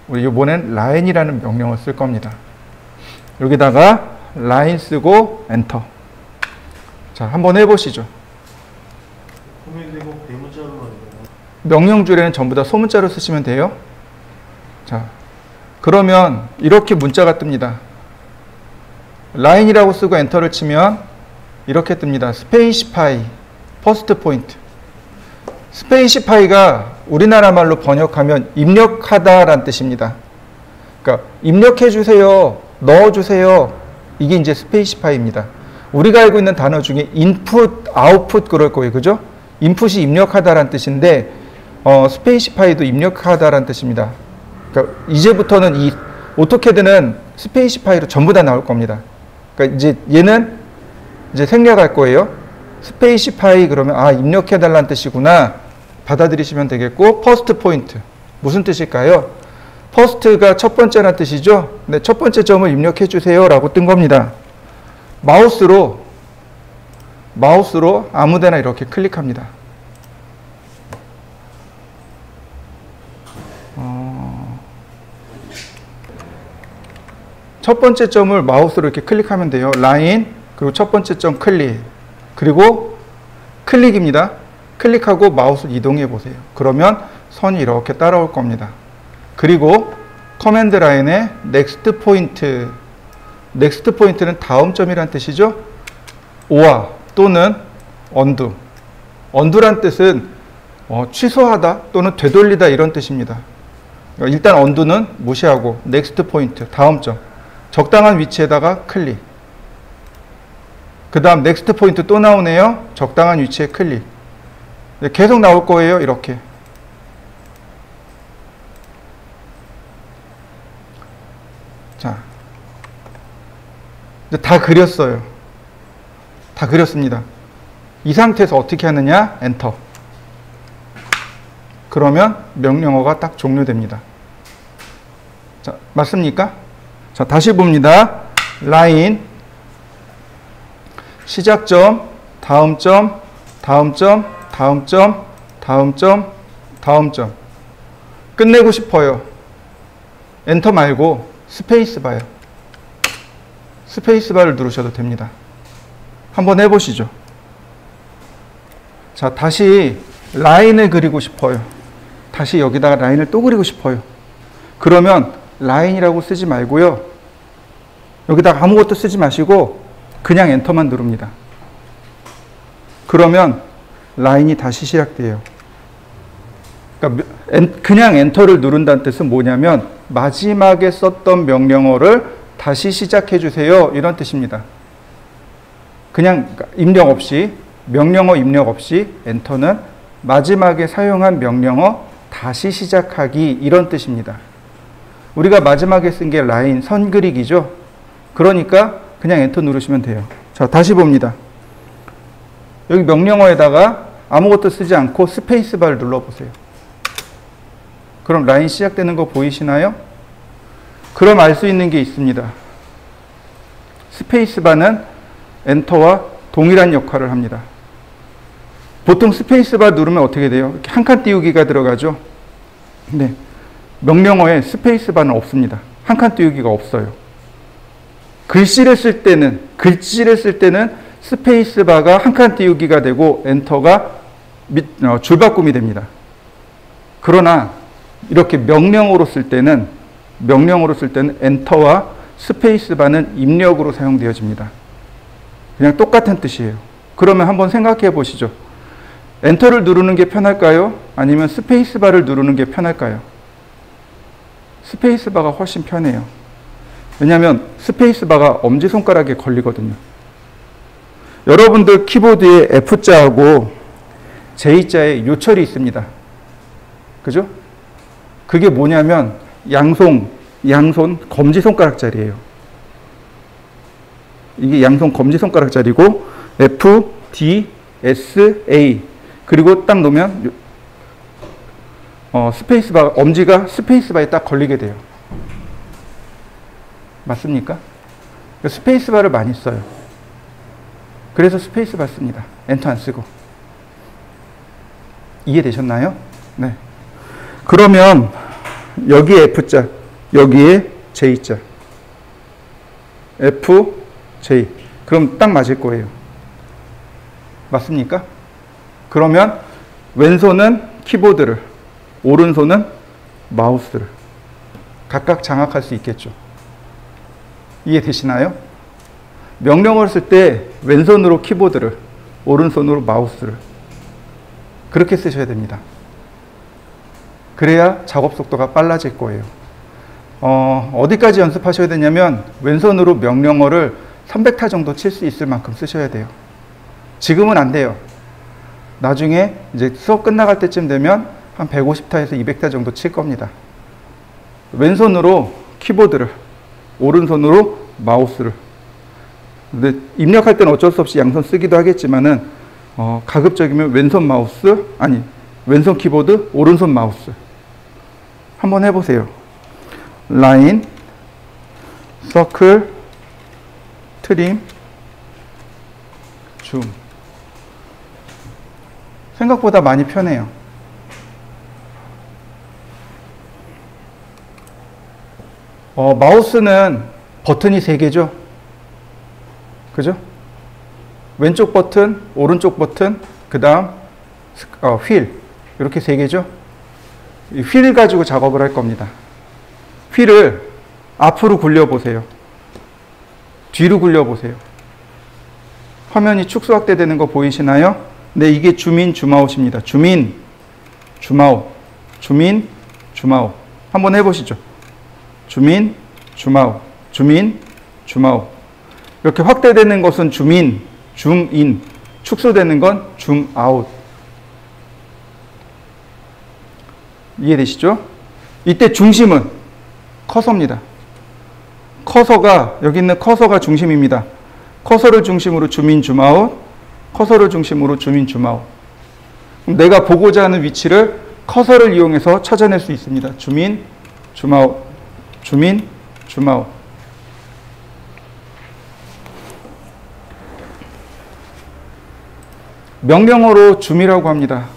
우리 이번엔 라인이라는 명령어 쓸 겁니다. 여기다가 라인 쓰고 엔터. 자, 한번 해보시죠. 명령줄에는 전부 다 소문자로 쓰시면 돼요. 자, 그러면 이렇게 문자가 뜹니다. 라인이라고 쓰고 엔터를 치면 이렇게 뜹니다. 스페이시파이, 퍼스트 포인트. 스페이시파이가 우리나라 말로 번역하면 입력하다라는 뜻입니다. 그러니까 입력해 주세요, 넣어 주세요. 이게 이제 스페이시파이입니다. 우리가 알고 있는 단어 중에 인풋, 아웃풋 그럴 거예요. 그죠? 인풋이 입력하다라는 뜻인데 스페이시파이도 입력하다라는 뜻입니다. 그러니까 이제부터는 이 오토캐드는 스페이시파이로 전부 다 나올 겁니다. 그러니까 이제 얘는 이제 생략할 거예요. 스페이시파이 그러면 입력해 달라는 뜻이구나 받아들이시면 되겠고, 퍼스트 포인트 무슨 뜻일까요? 퍼스트가 첫 번째라는 뜻이죠. 네, 첫 번째 점을 입력해 주세요 라고 뜬 겁니다. 마우스로 아무데나 이렇게 클릭합니다. 첫 번째 점을 마우스로 이렇게 클릭하면 돼요. 라인, 그리고 첫 번째 점 클릭, 그리고 클릭입니다. 클릭하고 마우스 이동해 보세요. 그러면 선이 이렇게 따라올 겁니다. 그리고 커맨드 라인에 넥스트 포인트, 넥스트 포인트는 다음 점이란 뜻이죠. 오아 또는 언두. 언두란 뜻은 취소하다 또는 되돌리다 이런 뜻입니다. 일단 언두는 무시하고 넥스트 포인트, 다음 점. 적당한 위치에다가 클릭. 그 다음 넥스트 포인트 또 나오네요. 적당한 위치에 클릭. 계속 나올 거예요. 이렇게. 자, 이제 다 그렸어요. 다 그렸습니다. 이 상태에서 어떻게 하느냐? 엔터. 그러면 명령어가 딱 종료됩니다. 자, 맞습니까? 자, 다시 봅니다. 라인, 시작점, 다음 점, 다음 점, 다음 점, 다음 점, 다음 점. 끝내고 싶어요. 엔터 말고 스페이스 바요. 스페이스 바를 누르셔도 됩니다. 한번 해보시죠. 자, 다시 라인을 그리고 싶어요. 다시 여기다가 라인을 또 그리고 싶어요. 그러면 라인이라고 쓰지 말고요. 여기다가 아무것도 쓰지 마시고 그냥 엔터만 누릅니다. 그러면 라인이 다시 시작돼요. 그러니까 그냥 엔터를 누른다는 뜻은 뭐냐면 마지막에 썼던 명령어를 다시 시작해 주세요. 이런 뜻입니다. 그냥 입력 없이, 명령어 입력 없이 엔터는 마지막에 사용한 명령어 다시 시작하기 이런 뜻입니다. 우리가 마지막에 쓴 게 라인, 선 그리기죠. 그러니까 그냥 엔터 누르시면 돼요. 자, 다시 봅니다. 여기 명령어에다가 아무것도 쓰지 않고 스페이스바를 눌러보세요. 그럼 라인 시작되는 거 보이시나요? 그럼 알 수 있는 게 있습니다. 스페이스바는 엔터와 동일한 역할을 합니다. 보통 스페이스바 누르면 어떻게 돼요? 이렇게 한 칸 띄우기가 들어가죠. 네, 명령어에 스페이스바는 없습니다. 한 칸 띄우기가 없어요. 글씨를 쓸 때는 스페이스바가 한 칸 띄우기가 되고 엔터가 줄바꿈이 됩니다. 그러나 이렇게 명령어로 쓸 때는 엔터와 스페이스바는 입력으로 사용되어집니다. 그냥 똑같은 뜻이에요. 그러면 한번 생각해 보시죠. 엔터를 누르는 게 편할까요? 아니면 스페이스바를 누르는 게 편할까요? 스페이스바가 훨씬 편해요. 왜냐하면 스페이스바가 엄지손가락에 걸리거든요. 여러분들 키보드에 F자하고 J자에 요철이 있습니다. 그죠? 그게 뭐냐면 양손 검지손가락짜리예요. 이게 양손 검지손가락짜리고 F, D, S, A 그리고 딱 놓으면 스페이스바, 엄지가 스페이스바에 딱 걸리게 돼요. 맞습니까? 스페이스바를 많이 써요. 그래서 스페이스바 씁니다. 엔터 안 쓰고. 이해되셨나요? 네. 그러면 여기에 F자, 여기에 J자. F, J. 그럼 딱 맞을 거예요. 맞습니까? 그러면 왼손은 키보드를, 오른손은 마우스를 각각 장악할 수 있겠죠. 이해되시나요? 명령어를 쓸 때 왼손으로 키보드를, 오른손으로 마우스를 그렇게 쓰셔야 됩니다. 그래야 작업 속도가 빨라질 거예요. 어디까지 연습하셔야 되냐면 왼손으로 명령어를 300타 정도 칠 수 있을 만큼 쓰셔야 돼요. 지금은 안 돼요. 나중에 이제 수업 끝나갈 때쯤 되면 한 150타에서 200타 정도 칠 겁니다. 왼손으로 키보드를, 오른손으로 마우스를. 근데 입력할 때는 어쩔 수 없이 양손 쓰기도 하겠지만은 가급적이면 왼손 키보드, 오른손 마우스. 한번 해보세요. 라인, 서클, 트림, 줌. 생각보다 많이 편해요. 마우스는 버튼이 3개죠. 그죠? 왼쪽 버튼, 오른쪽 버튼, 그 다음 휠. 이렇게 3개죠. 이 휠 가지고 작업을 할 겁니다. 휠을 앞으로 굴려보세요. 뒤로 굴려보세요. 화면이 축소 확대되는 거 보이시나요? 네, 이게 줌인, 줌아웃입니다. 줌인, 줌아웃, 줌인, 줌아웃. 한번 해보시죠. 줌인, 줌아웃, 줌인, 줌아웃. 이렇게 확대되는 것은 줌인, 줌인, 축소되는 건 줌아웃. 이해되시죠? 이때 중심은 커서입니다. 커서가, 여기 있는 커서가 중심입니다. 커서를 중심으로 줌인, 줌아웃, 커서를 중심으로 줌인, 줌아웃. 그럼 내가 보고자 하는 위치를 커서를 이용해서 찾아낼 수 있습니다. 줌인, 줌아웃, 줌인, 줌아웃. 명령어로 줌이라고 합니다.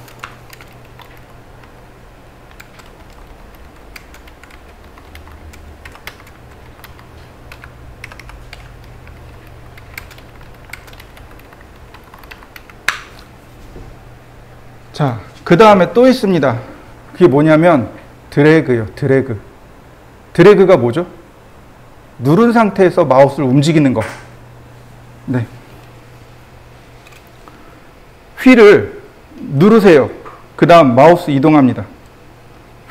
자, 그 다음에 또 있습니다. 그게 뭐냐면 드래그요. 드래그. 드래그가 뭐죠? 누른 상태에서 마우스를 움직이는 거. 네. 휠을 누르세요. 그 다음 마우스 이동합니다.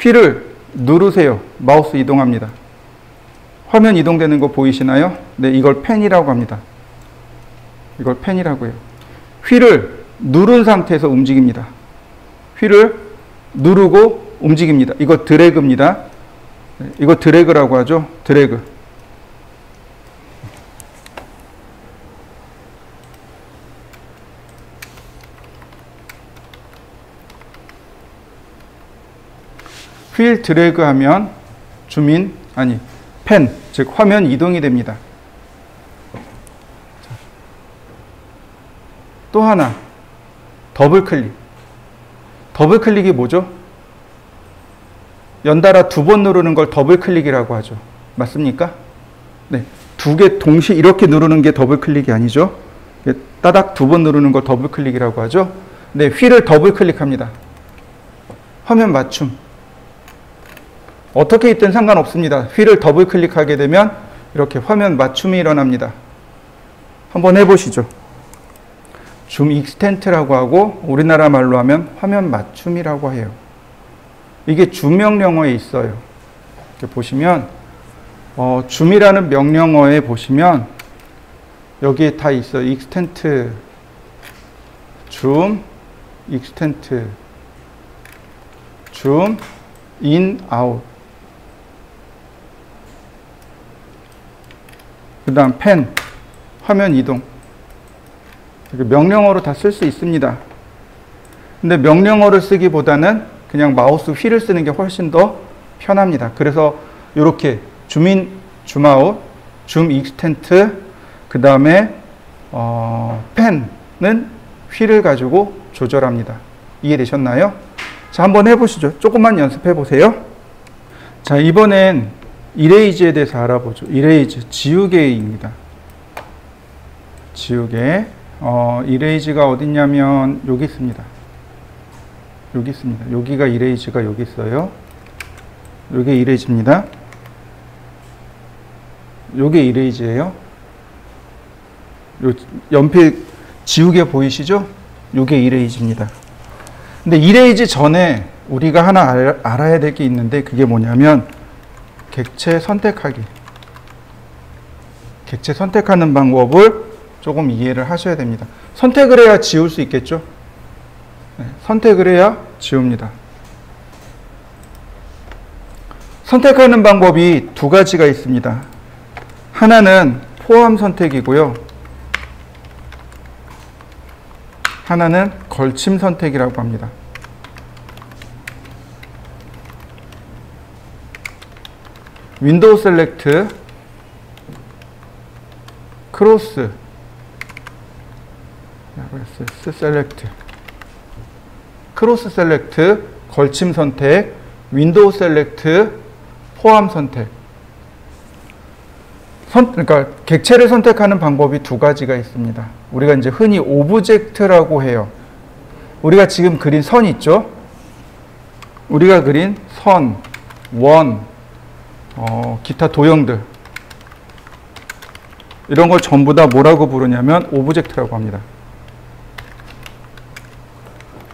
휠을 누르세요. 마우스 이동합니다. 화면 이동되는 거 보이시나요? 네, 이걸 펜이라고 합니다. 이걸 펜이라고 해요. 휠을 누른 상태에서 움직입니다. 휠을 누르고 움직입니다. 이거 드래그입니다. 이거 드래그라고 하죠. 드래그. 휠 드래그 하면 펜, 즉 화면 이동이 됩니다. 또 하나, 더블 클릭. 더블 클릭이 뭐죠? 연달아 2번 누르는 걸 더블 클릭이라고 하죠. 맞습니까? 네. 2개 동시에 이렇게 누르는 게 더블 클릭이 아니죠. 따닥 2번 누르는 걸 더블 클릭이라고 하죠. 네, 휠을 더블 클릭합니다. 화면 맞춤. 어떻게 있든 상관없습니다. 휠을 더블 클릭하게 되면 이렇게 화면 맞춤이 일어납니다. 한번 해보시죠. 줌 익스텐트라고 하고 우리나라 말로 하면 화면 맞춤이라고 해요. 이게 줌 명령어에 있어요. 이렇게 보시면 줌이라는 명령어에 보시면 여기에 다 있어요. 익스텐트, 줌, 익스텐트, 줌, 인, 아웃. 그 다음 펜, 화면 이동. 명령어로 다 쓸 수 있습니다. 근데 명령어를 쓰기보다는 그냥 마우스 휠을 쓰는 게 훨씬 더 편합니다. 그래서 이렇게 줌인, 줌아웃, 줌 익스텐트, 그 다음에 펜은 휠을 가지고 조절합니다. 이해되셨나요? 자, 한번 해보시죠. 조금만 연습해 보세요. 자, 이번엔 이레이즈에 대해서 알아보죠. 이레이즈, 지우개입니다. 지우개. 이레이즈가 어딨냐면 여기 있습니다. 여기 있습니다. 여기가 이레이즈가 여기 있어요. 요게 이레이즈입니다. 요게 이레이즈예요. 요 연필 지우개 보이시죠? 요게 이레이즈입니다. 근데 이레이즈 전에 우리가 하나 알아야 될 게 있는데 그게 뭐냐면 객체 선택하기. 객체 선택하는 방법을 조금 이해를 하셔야 됩니다. 선택을 해야 지울 수 있겠죠? 네, 선택을 해야 지웁니다. 선택하는 방법이 두 가지가 있습니다. 하나는 포함 선택이고요. 하나는 걸침 선택이라고 합니다. 윈도우 셀렉트, 크로스, 셀렉트, 크로스 셀렉트, 걸침 선택, 윈도우 셀렉트, 포함 선택. 그러니까 객체를 선택하는 방법이 두 가지가 있습니다. 우리가 이제 흔히 오브젝트라고 해요. 우리가 지금 그린 선 있죠? 우리가 그린 선, 원, 기타 도형들. 이런 걸 전부 다 뭐라고 부르냐면 오브젝트라고 합니다.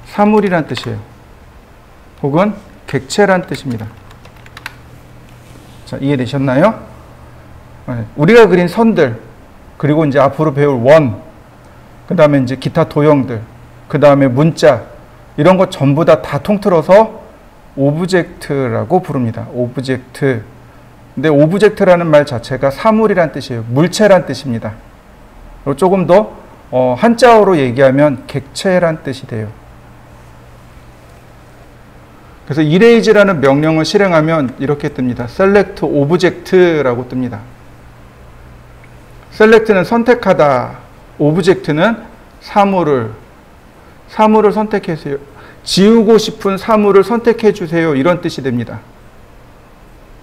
사물이란 뜻이에요. 혹은 객체란 뜻입니다. 자, 이해되셨나요? 네. 우리가 그린 선들, 그리고 이제 앞으로 배울 원, 그 다음에 이제 기타 도형들, 그 다음에 문자, 이런 것 전부 다 통틀어서 오브젝트라고 부릅니다. 오브젝트. 근데 오브젝트라는 말 자체가 사물이란 뜻이에요. 물체란 뜻입니다. 그리고 조금 더 한자어로 얘기하면 객체란 뜻이 돼요. 그래서 이레이즈라는 명령을 실행하면 이렇게 뜹니다. select object라고 뜹니다. select는 선택하다, object는 사물을 선택해주세요. 지우고 싶은 사물을 선택해 주세요. 이런 뜻이 됩니다.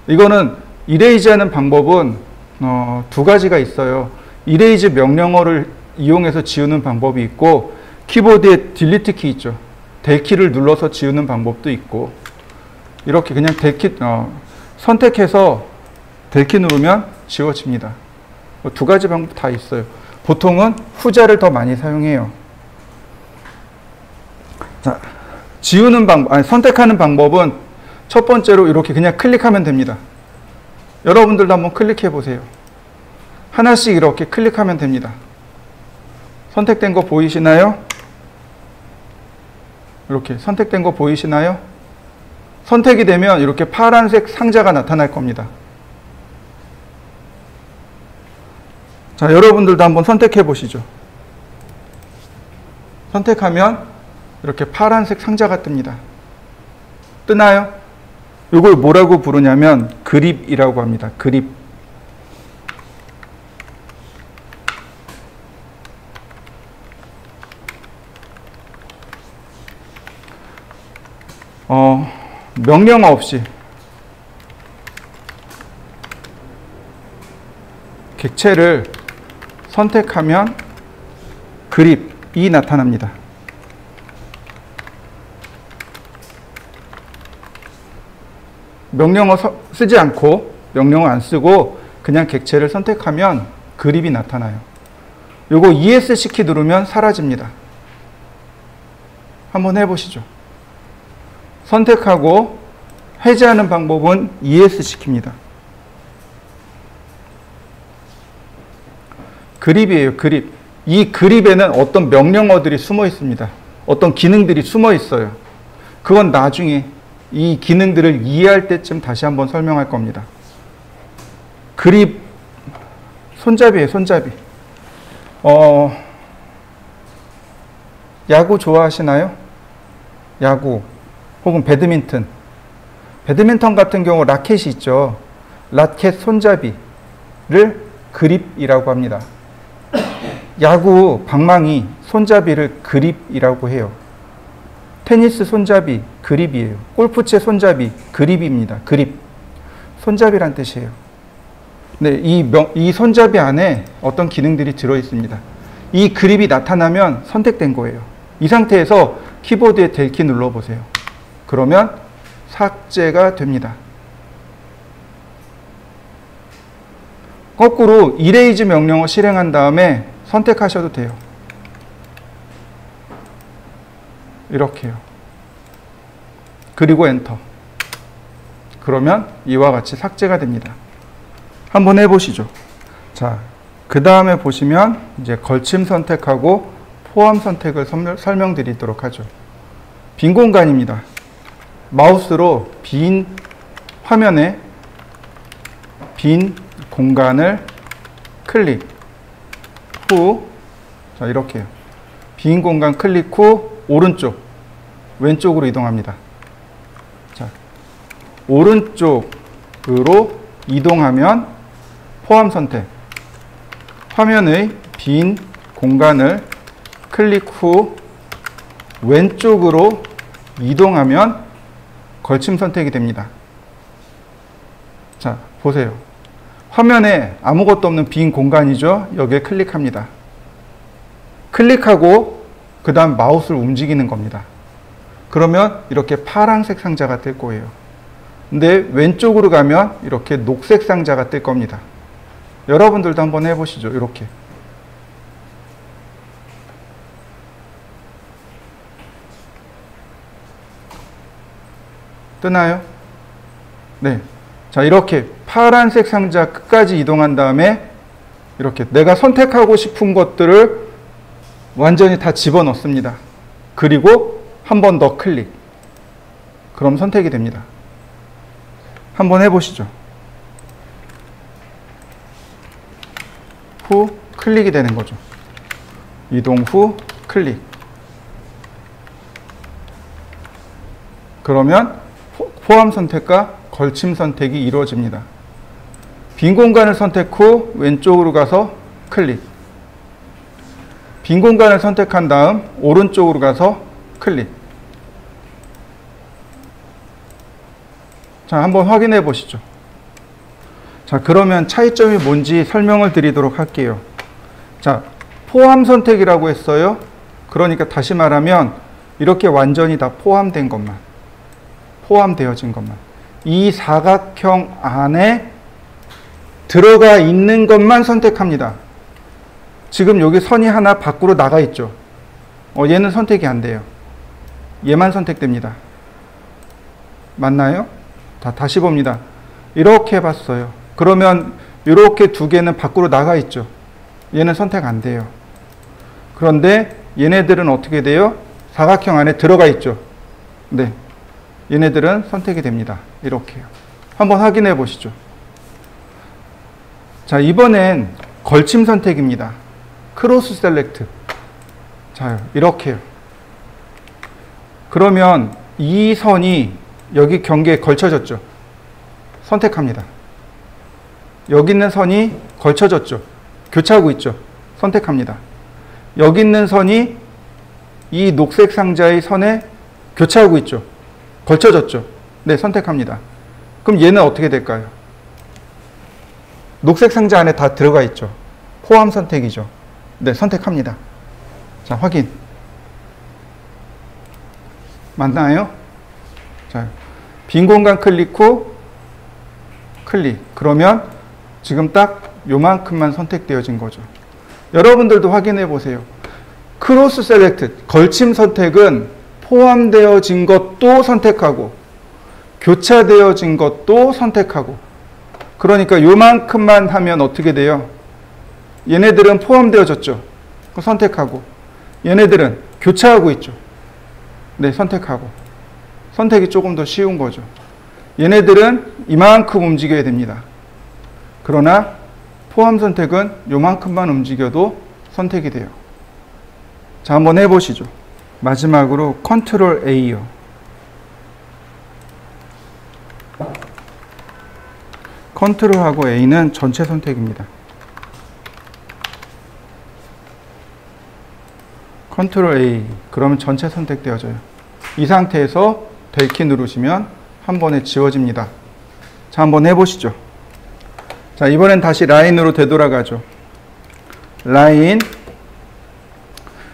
이거는 이레이즈하는 방법은 두 가지가 있어요. 이레이즈 명령어를 이용해서 지우는 방법이 있고 키보드에 딜리트 키 있죠. 델키를 눌러서 지우는 방법도 있고 이렇게 그냥 델키 선택해서 델키 누르면 지워집니다. 두 가지 방법 다 있어요. 보통은 후자를 더 많이 사용해요. 자, 지우는 방법, 선택하는 방법은 첫 번째로 이렇게 그냥 클릭하면 됩니다. 여러분들도 한번 클릭해 보세요. 하나씩 이렇게 클릭하면 됩니다. 선택된 거 보이시나요? 이렇게 선택된 거 보이시나요? 선택이 되면 이렇게 파란색 상자가 나타날 겁니다. 자, 여러분들도 한번 선택해 보시죠. 선택하면 이렇게 파란색 상자가 뜹니다. 뜨나요? 이걸 뭐라고 부르냐면 그립이라고 합니다. 그립. 명령어 없이 객체를 선택하면 그립이 나타납니다. 명령어 쓰지 않고, 명령어 안 쓰고 그냥 객체를 선택하면 그립이 나타나요. 요거 ESC 키 누르면 사라집니다. 한번 해보시죠. 선택하고 해제하는 방법은 ESC 키입니다. 그립이에요, 그립. 이 그립에는 어떤 명령어들이 숨어 있습니다. 어떤 기능들이 숨어 있어요. 그건 나중에 이 기능들을 이해할 때쯤 다시 한번 설명할 겁니다. 그립, 손잡이에요, 손잡이. 야구 좋아하시나요? 야구 혹은 배드민턴. 배드민턴 같은 경우 라켓이 있죠. 라켓 손잡이를 그립이라고 합니다. 야구 방망이 손잡이를 그립이라고 해요. 테니스 손잡이 그립이에요. 골프채 손잡이 그립입니다. 그립. 손잡이란 뜻이에요. 네, 이 손잡이 안에 어떤 기능들이 들어 있습니다. 이 그립이 나타나면 선택된 거예요. 이 상태에서 키보드에 델키 눌러보세요. 그러면 삭제가 됩니다. 거꾸로 이레이즈 명령어 실행한 다음에 선택하셔도 돼요. 이렇게요. 그리고 엔터. 그러면 이와 같이 삭제가 됩니다. 한번 해보시죠. 자, 그 다음에 보시면 이제 걸침 선택하고 포함 선택을 설명드리도록 하죠. 빈 공간입니다. 마우스로 빈 화면에 빈 공간을 클릭 후, 자, 이렇게요. 빈 공간 클릭 후 오른쪽, 왼쪽으로 이동합니다. 자, 오른쪽으로 이동하면 포함 선택. 화면의 빈 공간을 클릭 후 왼쪽으로 이동하면 걸침 선택이 됩니다. 자, 보세요. 화면에 아무것도 없는 빈 공간이죠. 여기에 클릭합니다. 클릭하고 그 다음 마우스를 움직이는 겁니다. 그러면 이렇게 파란색 상자가 뜰 거예요. 근데 왼쪽으로 가면 이렇게 녹색 상자가 뜰 겁니다. 여러분들도 한번 해보시죠. 이렇게. 뜨나요? 네. 자, 이렇게 파란색 상자 끝까지 이동한 다음에 이렇게 내가 선택하고 싶은 것들을 완전히 다 집어넣습니다. 그리고 한 번 더 클릭. 그럼 선택이 됩니다. 한번 해보시죠. 후 클릭이 되는 거죠. 이동 후 클릭. 그러면 포함 선택과 걸침 선택이 이루어집니다. 빈 공간을 선택 후 왼쪽으로 가서 클릭. 빈 공간을 선택한 다음 오른쪽으로 가서 클릭. 자, 한번 확인해 보시죠. 자, 그러면 차이점이 뭔지 설명을 드리도록 할게요. 자, 포함 선택이라고 했어요. 그러니까 다시 말하면 이렇게 완전히 다 포함된 것만, 포함되어진 것만, 이 사각형 안에 들어가 있는 것만 선택합니다. 지금 여기 선이 하나 밖으로 나가 있죠. 얘는 선택이 안 돼요. 얘만 선택됩니다. 맞나요? 다시 봅니다. 이렇게 봤어요. 그러면 이렇게 두 개는 밖으로 나가 있죠. 얘는 선택 안 돼요. 그런데 얘네들은 어떻게 돼요? 사각형 안에 들어가 있죠. 네, 얘네들은 선택이 됩니다. 이렇게요. 한번 확인해 보시죠. 자, 이번엔 걸침 선택입니다. 크로스 셀렉트. 자, 이렇게요. 그러면 이 선이 여기 경계에 걸쳐졌죠. 선택합니다. 여기 있는 선이 걸쳐졌죠. 교차하고 있죠. 선택합니다. 여기 있는 선이 이 녹색 상자의 선에 교차하고 있죠. 걸쳐졌죠. 네, 선택합니다. 그럼 얘는 어떻게 될까요? 녹색 상자 안에 다 들어가 있죠. 포함 선택이죠. 네, 선택합니다. 자, 확인. 맞나요? 자, 빈 공간 클릭 후 클릭. 그러면 지금 딱 요만큼만 선택되어진 거죠. 여러분들도 확인해 보세요. 크로스 셀렉트, 걸침 선택은 포함되어진 것도 선택하고 교차되어진 것도 선택하고, 그러니까 요만큼만 하면 어떻게 돼요? 얘네들은 포함되어졌죠. 선택하고, 얘네들은 교차하고 있죠. 네, 선택하고. 선택이 조금 더 쉬운 거죠. 얘네들은 이만큼 움직여야 됩니다. 그러나 포함 선택은 요만큼만 움직여도 선택이 돼요. 자, 한번 해보시죠. 마지막으로 컨트롤 A요. 컨트롤하고 A는 전체 선택입니다. 컨트롤 A, 그러면 전체 선택되어져요. 이 상태에서 델키 누르시면 한 번에 지워집니다. 자, 한번 해보시죠. 자, 이번엔 다시 라인으로 되돌아가죠. 라인,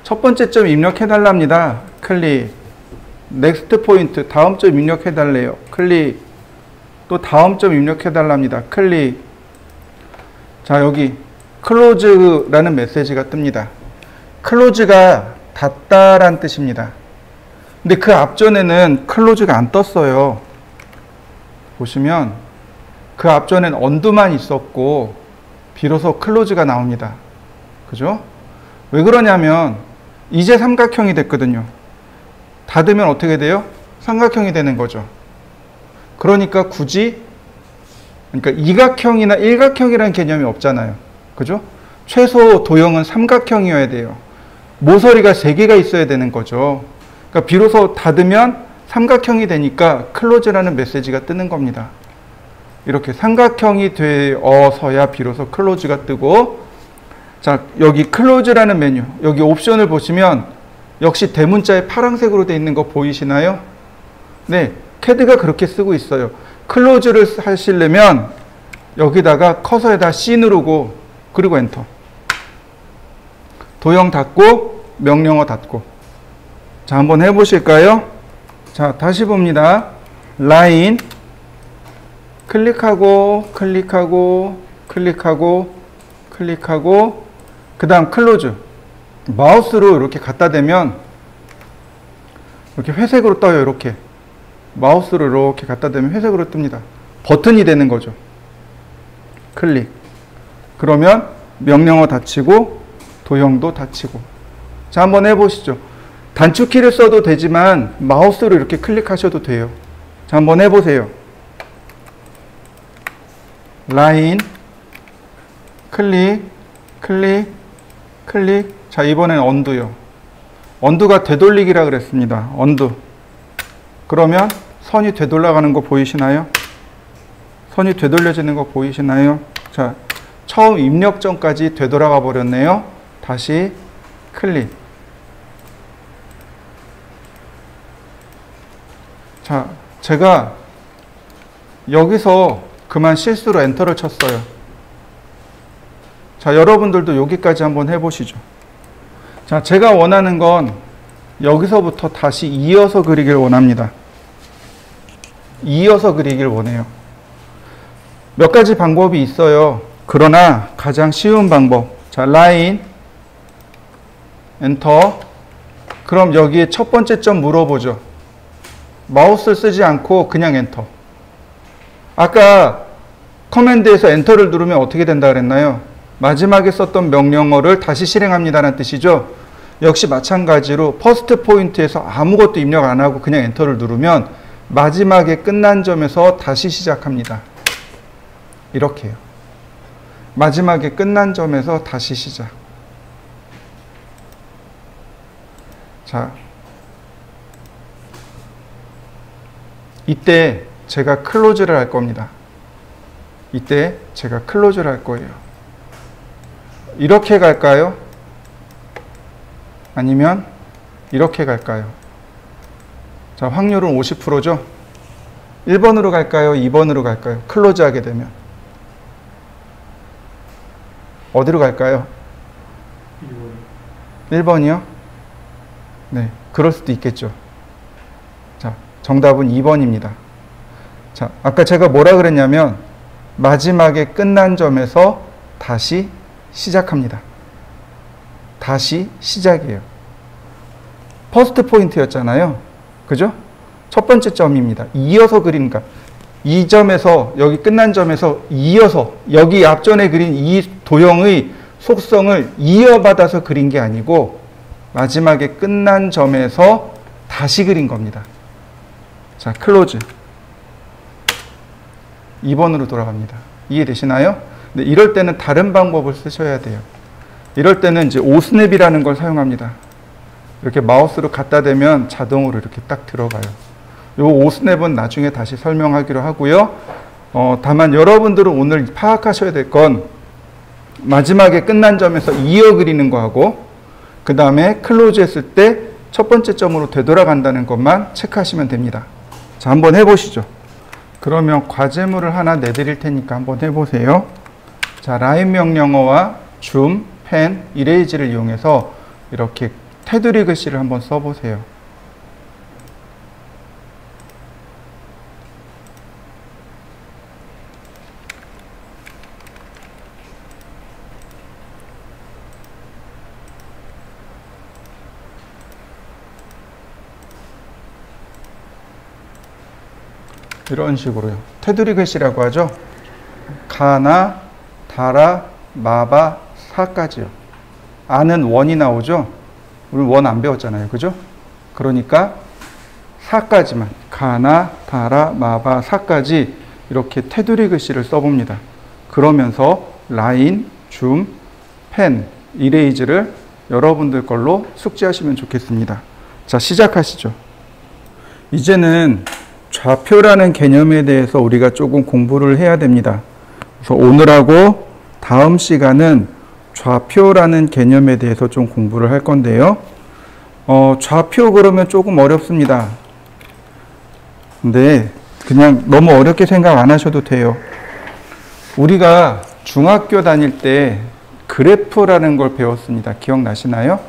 첫 번째 점 입력해달랍니다. 클릭. 넥스트 포인트, 다음 점 입력해달래요. 클릭. 또 다음 점 입력해달랍니다. 클릭. 자, 여기 클로즈라는 메시지가 뜹니다. 클로즈가 닫다란 뜻입니다. 근데 그 앞전에는 클로즈가 안 떴어요. 보시면 그 앞전엔 언두만 있었고 비로소 클로즈가 나옵니다. 그죠? 왜 그러냐면 이제 삼각형이 됐거든요. 닫으면 어떻게 돼요? 삼각형이 되는 거죠. 그러니까 그러니까 이각형이나 일각형이라는 개념이 없잖아요. 그죠? 최소 도형은 삼각형이어야 돼요. 모서리가 3개가 있어야 되는 거죠. 그러니까 비로소 닫으면 삼각형이 되니까 클로즈라는 메시지가 뜨는 겁니다. 이렇게 삼각형이 되어서야 비로소 클로즈가 뜨고, 자, 여기 클로즈라는 메뉴, 여기 옵션을 보시면 역시 대문자에 파란색으로 되어 있는 거 보이시나요? 네, 캐드가 그렇게 쓰고 있어요. 클로즈를 하시려면 여기다가 커서에다 C 누르고 그리고 엔터. 도형 닫고 명령어 닫고. 자, 한번 해보실까요? 자, 다시 봅니다. 라인 클릭하고 클릭하고 클릭하고 클릭하고 그 다음 클로즈. 마우스로 이렇게 갖다 대면 이렇게 회색으로 떠요. 이렇게 마우스로 이렇게 갖다 대면 회색으로 뜹니다. 버튼이 되는 거죠. 클릭. 그러면 명령어 닫히고 도형도 닫히고. 자, 한번 해보시죠. 단축키를 써도 되지만 마우스로 이렇게 클릭하셔도 돼요. 자, 한번 해보세요. 라인 클릭 클릭 클릭. 자, 이번엔 언두요. 언두가 되돌리기라 그랬습니다. 언두. 그러면 선이 되돌아가는 거 보이시나요? 선이 되돌려지는 거 보이시나요? 자, 처음 입력 전까지 되돌아가 버렸네요. 다시 클릭. 자, 제가 여기서 그만 실수로 엔터를 쳤어요. 자, 여러분들도 여기까지 한번 해보시죠. 자, 제가 원하는 건 여기서부터 다시 이어서 그리길 원합니다. 이어서 그리길 원해요. 몇 가지 방법이 있어요. 그러나 가장 쉬운 방법. 자, 라인 엔터. 그럼 여기에 첫 번째 점 물어보죠. 마우스를 쓰지 않고 그냥 엔터. 아까 커맨드에서 엔터를 누르면 어떻게 된다 그랬나요? 마지막에 썼던 명령어를 다시 실행합니다라는 뜻이죠. 역시 마찬가지로 퍼스트 포인트에서 아무것도 입력 안 하고 그냥 엔터를 누르면 마지막에 끝난 점에서 다시 시작합니다. 이렇게요. 마지막에 끝난 점에서 다시 시작. 자, 이때 제가 클로즈를 할 겁니다. 이때 제가 클로즈를 할 거예요. 이렇게 갈까요? 아니면 이렇게 갈까요? 자, 확률은 50%죠? 1번으로 갈까요? 2번으로 갈까요? 클로즈 하게 되면. 어디로 갈까요? 1번이요? 네, 그럴 수도 있겠죠. 자, 정답은 2번입니다. 자, 아까 제가 뭐라 그랬냐면 마지막에 끝난 점에서 다시 시작합니다. 다시 시작이에요. 퍼스트 포인트였잖아요. 그죠? 첫 번째 점입니다. 이어서 그리니까 이 점에서 여기 끝난 점에서 이어서 여기 앞전에 그린 이 도형의 속성을 이어받아서 그린 게 아니고 마지막에 끝난 점에서 다시 그린 겁니다. 자, 클로즈. 2번으로 돌아갑니다. 이해되시나요? 네, 이럴 때는 다른 방법을 쓰셔야 돼요. 이럴 때는 이제 오스냅이라는 걸 사용합니다. 이렇게 마우스로 갖다 대면 자동으로 이렇게 딱 들어가요. 이 오스냅은 나중에 다시 설명하기로 하고요. 다만 여러분들은 오늘 파악하셔야 될 건 마지막에 끝난 점에서 이어 그리는 거하고 그 다음에 클로즈 했을 때 첫 번째 점으로 되돌아간다는 것만 체크하시면 됩니다. 자, 한번 해보시죠. 그러면 과제물을 하나 내드릴 테니까 한번 해보세요. 자, 라인 명령어와 줌, 펜, 이레이즈를 이용해서 이렇게 테두리 글씨를 한번 써보세요. 이런 식으로요. 테두리 글씨라고 하죠. 가나, 다라, 마바, 사까지요. 아는 원이 나오죠. 우리 원 안 배웠잖아요. 그죠? 그러니까 사까지만 가나, 다라, 마바, 사까지 이렇게 테두리 글씨를 써봅니다. 그러면서 라인, 줌, 펜, 이레이즈를 여러분들 걸로 숙지하시면 좋겠습니다. 자, 시작하시죠. 이제는 좌표라는 개념에 대해서 우리가 조금 공부를 해야 됩니다. 그래서 오늘하고 다음 시간은 좌표라는 개념에 대해서 좀 공부를 할 건데요. 좌표 그러면 조금 어렵습니다. 근데 그냥 너무 어렵게 생각 안 하셔도 돼요. 우리가 중학교 다닐 때 그래프라는 걸 배웠습니다. 기억나시나요?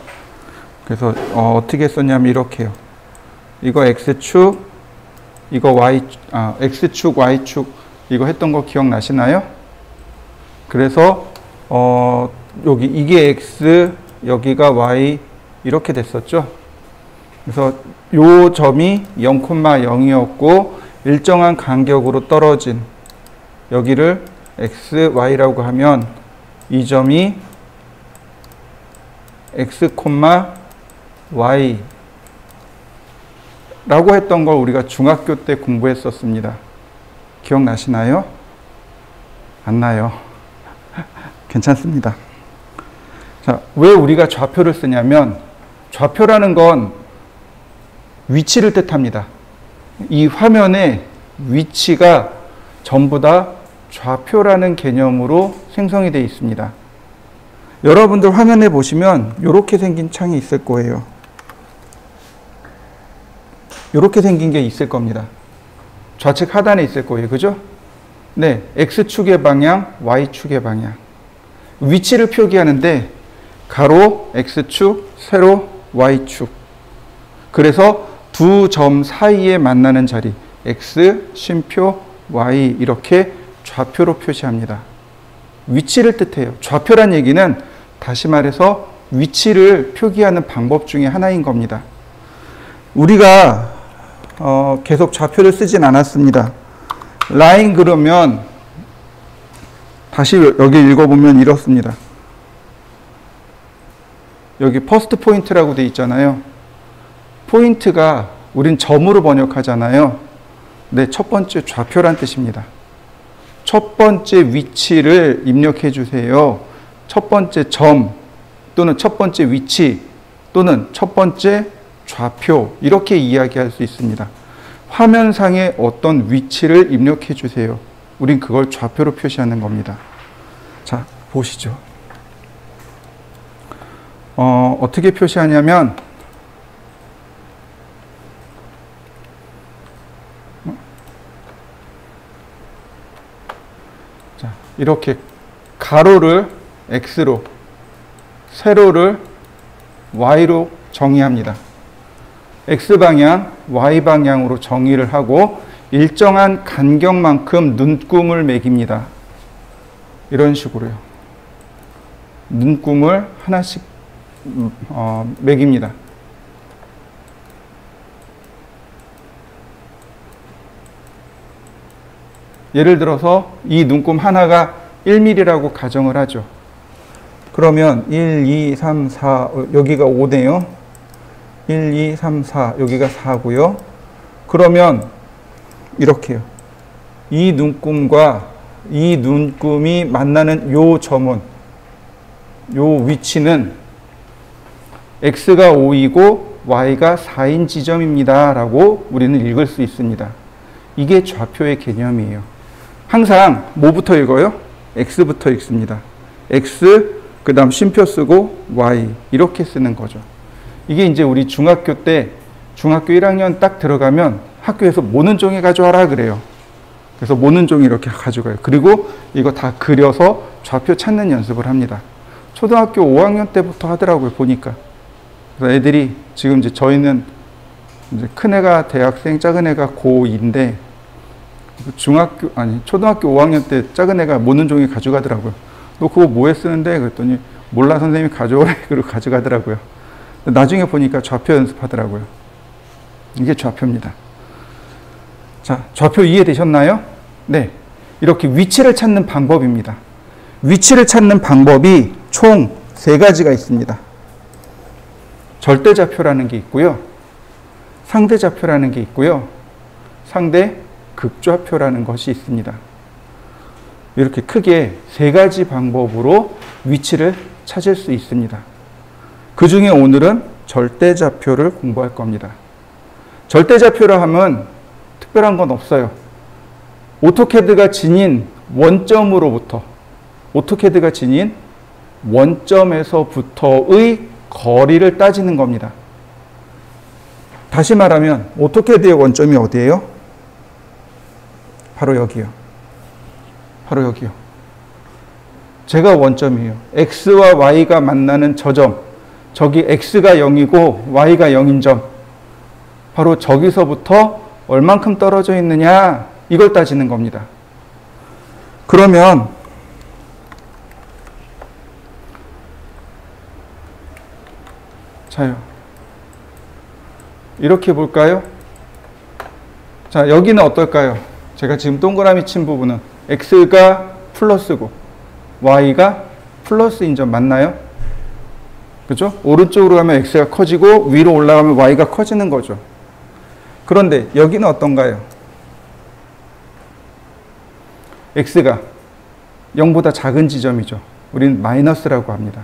그래서 어떻게 썼냐면 이렇게요. 이거 X축, 이거 X축, Y축 이거 했던 거 기억나시나요? 그래서 여기 이게 X, 여기가 Y 이렇게 됐었죠. 그래서 요 점이 0,0이었고 일정한 간격으로 떨어진 여기를 X, Y라고 하면 이 점이 X, Y 라고 했던 걸 우리가 중학교 때 공부했었습니다. 기억나시나요? 안 나요. 괜찮습니다. 자, 왜 우리가 좌표를 쓰냐면 좌표라는 건 위치를 뜻합니다. 이 화면의 위치가 전부 다 좌표라는 개념으로 생성이 되어 있습니다. 여러분들 화면에 보시면 이렇게 생긴 창이 있을 거예요. 이렇게 생긴 게 있을 겁니다. 좌측 하단에 있을 거예요. 그죠? 네, X축의 방향, Y축의 방향. 위치를 표기하는데 가로 X축, 세로 Y축. 그래서 두 점 사이에 만나는 자리 X, 쉼표, Y 이렇게 좌표로 표시합니다. 위치를 뜻해요. 좌표란 얘기는 다시 말해서 위치를 표기하는 방법 중에 하나인 겁니다. 우리가 계속 좌표를 쓰진 않았습니다. 라인 그러면 다시 여기 읽어보면 이렇습니다. 여기 퍼스트 포인트라고 돼 있잖아요. 포인트가 우린 점으로 번역하잖아요. 네, 첫 번째 좌표란 뜻입니다. 첫 번째 위치를 입력해 주세요. 첫 번째 점 또는 첫 번째 위치 또는 첫 번째 좌표 이렇게 이야기할 수 있습니다. 화면상에 어떤 위치를 입력해 주세요. 우린 그걸 좌표로 표시하는 겁니다. 자, 보시죠. 어떻게 표시하냐면 자, 이렇게 가로를 X로 세로를 Y로 정의합니다. X방향, Y방향으로 정의를 하고 일정한 간격만큼 눈금을 매깁니다. 이런 식으로요. 눈금을 하나씩 매깁니다. 예를 들어서 이 눈금 하나가 1mm라고 가정을 하죠. 그러면 1, 2, 3, 4 여기가 5네요. 1, 2, 3, 4 여기가 4고요. 그러면 이렇게요. 이 눈금과 이 눈금이 만나는 요 점은 요 위치는 x가 5이고 y가 4인 지점입니다 라고 우리는 읽을 수 있습니다. 이게 좌표의 개념이에요. 항상 뭐부터 읽어요? x부터 읽습니다. x 그 다음 쉼표 쓰고 y 이렇게 쓰는 거죠. 이게 이제 우리 중학교 때 중학교 1학년 딱 들어가면 학교에서 모는 종이 가져와라 그래요. 그래서 모는 종이 이렇게 가져가요. 그리고 이거 다 그려서 좌표 찾는 연습을 합니다. 초등학교 5학년 때부터 하더라고요. 보니까. 그래서 애들이 지금 이제 저희는 이제 큰 애가 대학생, 작은 애가 고2인데 초등학교 5학년 때 작은 애가 모는 종이 가져가더라고요. 너 그거 뭐에 쓰는데? 그랬더니 몰라 선생님이 가져오래. 그리고 가져가더라고요. 나중에 보니까 좌표 연습하더라고요. 이게 좌표입니다. 자, 좌표 이해되셨나요? 네. 이렇게 위치를 찾는 방법입니다. 위치를 찾는 방법이 총 3가지가 있습니다. 절대좌표라는 게 있고요. 상대좌표라는 게 있고요. 상대 극좌표라는 것이 있습니다. 이렇게 크게 3가지 방법으로 위치를 찾을 수 있습니다. 그 중에 오늘은 절대좌표를 공부할 겁니다. 절대좌표라 하면 특별한 건 없어요. 오토캐드가 지닌 원점에서부터의 거리를 따지는 겁니다. 다시 말하면 오토캐드의 원점이 어디예요? 바로 여기요. 바로 여기요. 제가 원점이에요. x와 y가 만나는 저점. 저기 x가 0이고 y가 0인 점. 바로 저기서부터 얼만큼 떨어져 있느냐 이걸 따지는 겁니다. 그러면 자요. 이렇게 볼까요? 자, 여기는 어떨까요? 제가 지금 동그라미 친 부분은 x가 플러스고 y가 플러스인 점 맞나요? 그죠? 오른쪽으로 가면 x가 커지고 위로 올라가면 y가 커지는 거죠. 그런데 여기는 어떤가요? x가 0보다 작은 지점이죠. 우리는 마이너스라고 합니다.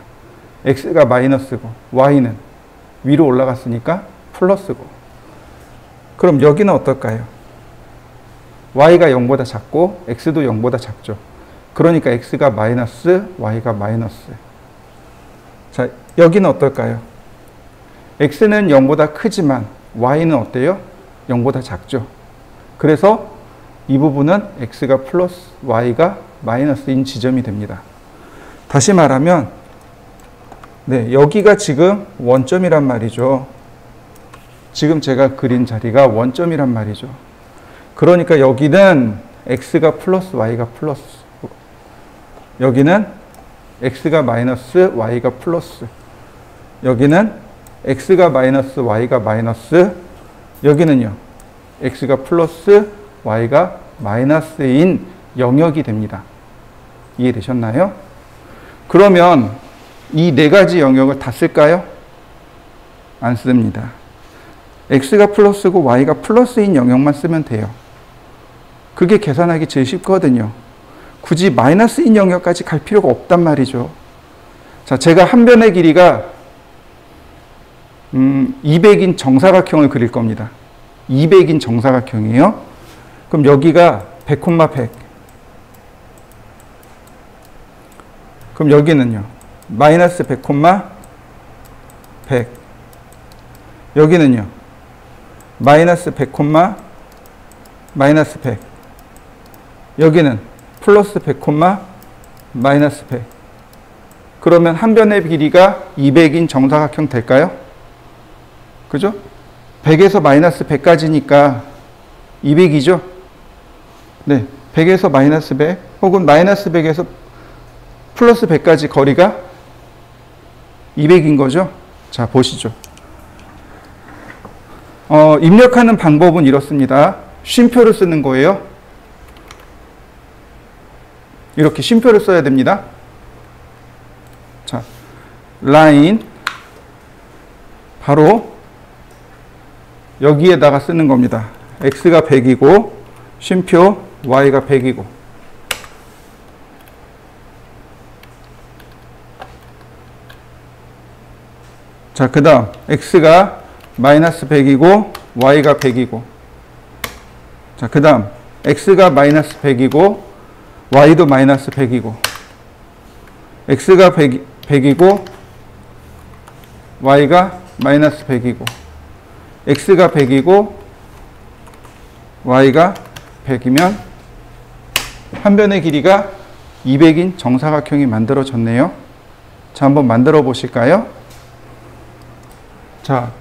x가 마이너스고 y는 위로 올라갔으니까 플러스고. 그럼 여기는 어떨까요? y가 0보다 작고 x도 0보다 작죠. 그러니까 x가 마이너스, y가 마이너스. 자, 여기는 어떨까요? x는 0보다 크지만 y는 어때요? 0보다 작죠. 그래서 이 부분은 x가 플러스, y가 마이너스인 지점이 됩니다. 다시 말하면 네, 여기가 지금 원점이란 말이죠. 지금 제가 그린 자리가 원점이란 말이죠. 그러니까 여기는 x가 플러스, y가 플러스. 여기는 x가 마이너스, y가 플러스. 여기는 x가 마이너스, y가 마이너스. 여기는요. x가 플러스, y가 마이너스인 영역이 됩니다. 이해되셨나요? 그러면 이 4가지 영역을 다 쓸까요? 안 씁니다. x가 플러스고 y가 플러스인 영역만 쓰면 돼요. 그게 계산하기 제일 쉽거든요. 굳이 마이너스인 영역까지 갈 필요가 없단 말이죠. 자, 제가 한 변의 길이가 200인 정사각형을 그릴 겁니다. 200인 정사각형이에요. 그럼 여기가 100,100. 그럼 여기는요. 마이너스 100,100. 여기는요. 마이너스 100, 마이너스 100. 여기는 플러스 100, 마이너스 100. 그러면 한 변의 길이가 200인 정사각형 될까요? 그죠? 100에서 마이너스 100까지니까 200이죠? 네. 100에서 마이너스 100 혹은 마이너스 100에서 플러스 100까지 거리가 200인 거죠. 자, 보시죠. 입력하는 방법은 이렇습니다. 쉼표를 쓰는 거예요. 이렇게 쉼표를 써야 됩니다. 자, 라인 바로 여기에다가 쓰는 겁니다. x가 100이고 쉼표 y가 100이고 자, 그 다음 x가 마이너스 100이고 y가 100이고 자, 그 다음 x가 마이너스 100이고 y도 마이너스 100이고 x가 100이고 y가 마이너스 100이고 x가 100이고 y가 100이면 한 변의 길이가 200인 정사각형이 만들어졌네요. 자, 한번 만들어 보실까요? 자,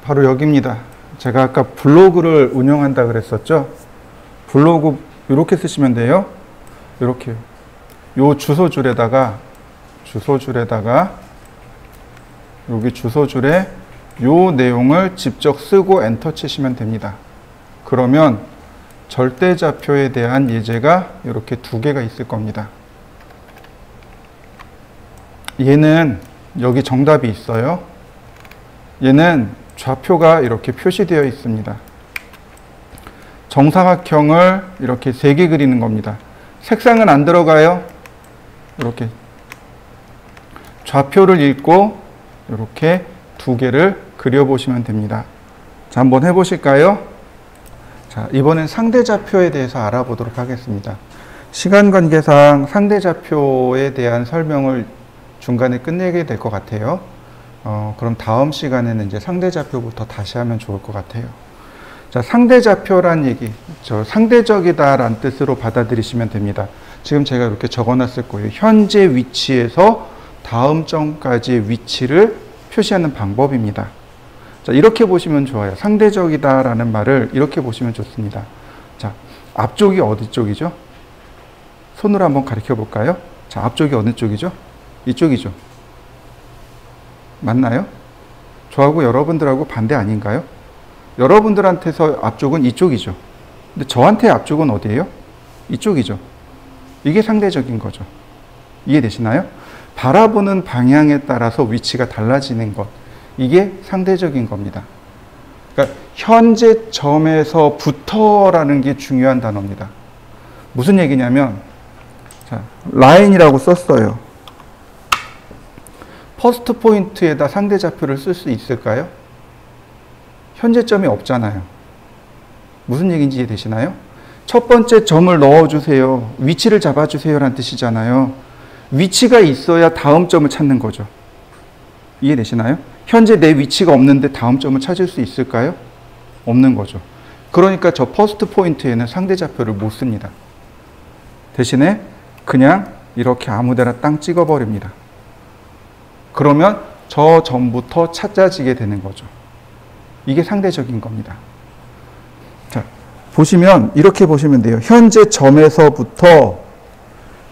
바로 여기입니다. 제가 아까 블로그를 운영한다 그랬었죠. 블로그 이렇게 쓰시면 돼요. 이렇게요. 요 주소줄에다가 여기 주소줄에 요 내용을 직접 쓰고 엔터 치시면 됩니다. 그러면 절대좌표에 대한 예제가 이렇게 두 개가 있을 겁니다. 얘는 여기 정답이 있어요. 얘는 좌표가 이렇게 표시되어 있습니다. 정사각형을 이렇게 3개 그리는 겁니다. 색상은 안 들어가요. 이렇게 좌표를 읽고 이렇게 2개를 그려보시면 됩니다. 자, 한번 해보실까요? 자, 이번엔 상대좌표에 대해서 알아보도록 하겠습니다. 시간 관계상 상대좌표에 대한 설명을 중간에 끝내게 될 것 같아요. 그럼 다음 시간에는 이제 상대좌표부터 다시 하면 좋을 것 같아요. 자, 상대좌표란 얘기, 상대적이다라는 뜻으로 받아들이시면 됩니다. 지금 제가 이렇게 적어놨을 거예요. 현재 위치에서 다음 점까지의 위치를 표시하는 방법입니다. 자, 이렇게 보시면 좋아요. 상대적이다라는 말을 이렇게 보시면 좋습니다. 자, 앞쪽이 어디 쪽이죠? 손으로 한번 가르쳐 볼까요? 자, 앞쪽이 어느 쪽이죠? 이쪽이죠. 맞나요? 저하고 여러분들하고 반대 아닌가요? 여러분들한테서 앞쪽은 이쪽이죠. 근데 저한테 앞쪽은 어디예요? 이쪽이죠. 이게 상대적인 거죠. 이해되시나요? 바라보는 방향에 따라서 위치가 달라지는 것. 이게 상대적인 겁니다. 그러니까 현재 점에서부터라는 게 중요한 단어입니다. 무슨 얘기냐면, 자, 라인이라고 썼어요. 퍼스트 포인트에다 상대좌표를 쓸 수 있을까요? 현재점이 없잖아요. 무슨 얘기인지 이해되시나요? 첫 번째 점을 넣어주세요. 위치를 잡아주세요 라는 뜻이잖아요. 위치가 있어야 다음 점을 찾는 거죠. 이해되시나요? 현재 내 위치가 없는데 다음 점을 찾을 수 있을까요? 없는 거죠. 그러니까 저 퍼스트 포인트에는 상대좌표를 못 씁니다. 대신에 그냥 이렇게 아무데나 땅 찍어버립니다. 그러면 저 점부터 찾아지게 되는 거죠. 이게 상대적인 겁니다. 자, 보시면 이렇게 보시면 돼요. 현재 점에서부터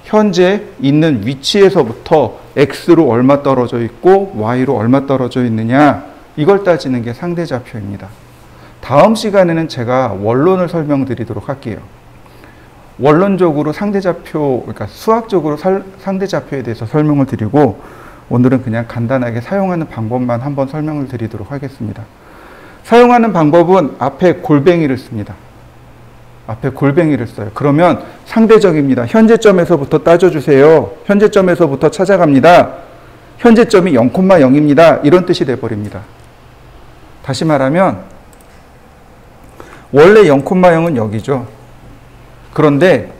현재 있는 위치에서부터 x로 얼마 떨어져 있고 y로 얼마 떨어져 있느냐, 이걸 따지는 게 상대좌표입니다. 다음 시간에는 제가 원론을 설명드리도록 할게요. 원론적으로 상대좌표, 그러니까 수학적으로 상대좌표에 대해서 설명을 드리고, 오늘은 그냥 간단하게 사용하는 방법만 한번 설명을 드리도록 하겠습니다. 사용하는 방법은 앞에 골뱅이를 씁니다. 앞에 골뱅이를 써요. 그러면 상대적입니다. 현재점에서부터 따져주세요. 현재점에서부터 찾아갑니다. 현재점이 0,0입니다. 이런 뜻이 돼버립니다. 다시 말하면 원래 0,0은 여기죠. 그런데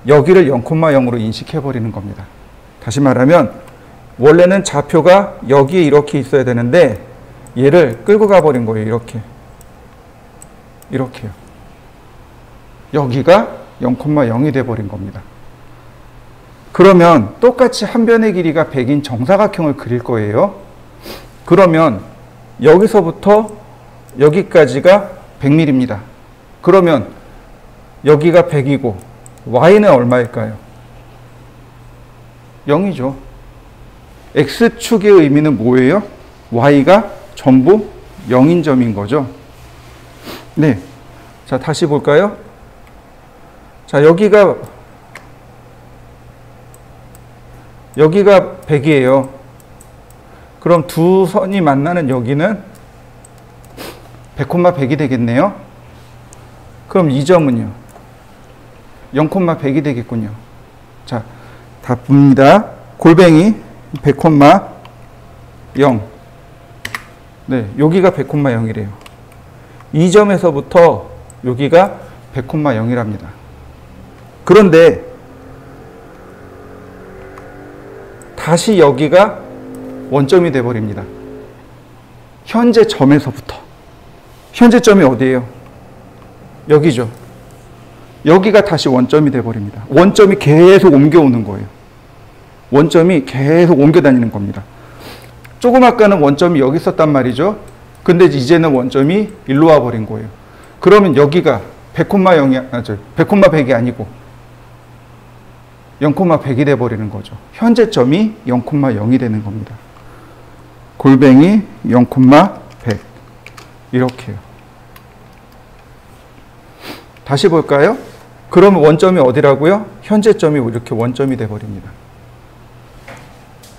여기를 0,0으로 인식해버리는 겁니다. 다시 말하면 원래는 좌표가 여기에 이렇게 있어야 되는데 얘를 끌고 가버린 거예요. 이렇게. 이렇게요. 여기가 0,0이 돼버린 겁니다. 그러면 똑같이 한 변의 길이가 100인 정사각형을 그릴 거예요. 그러면 여기서부터 여기까지가 100mm입니다. 그러면 여기가 100이고 y는 얼마일까요? 0이죠. x축의 의미는 뭐예요? y가 전부 0인 점인 거죠. 네. 자, 다시 볼까요? 자, 여기가 100이에요. 그럼 두 선이 만나는 여기는 100,100이 되겠네요. 그럼 이 점은요? 0,100이 되겠군요. 자, 다 봅니다. 골뱅이 100,0. 네, 여기가 100,0이래요. 이 점에서부터 여기가 100,0이랍니다. 그런데 다시 여기가 원점이 돼버립니다. 현재 점에서부터. 현재 점이 어디예요? 여기죠. 여기가 다시 원점이 돼버립니다. 원점이 계속 옮겨오는 거예요. 원점이 계속 옮겨 다니는 겁니다. 조금 아까는 원점이 여기 있었단 말이죠. 근데 이제는 원점이 일로 와버린 거예요. 그러면 여기가 100,100이 아니고 0,100이 돼버리는 거죠. 현재 점이 0,0이 되는 겁니다. 골뱅이 0,100 이렇게요. 다시 볼까요? 그러면 원점이 어디라고요? 현재 점이 이렇게 원점이 돼버립니다.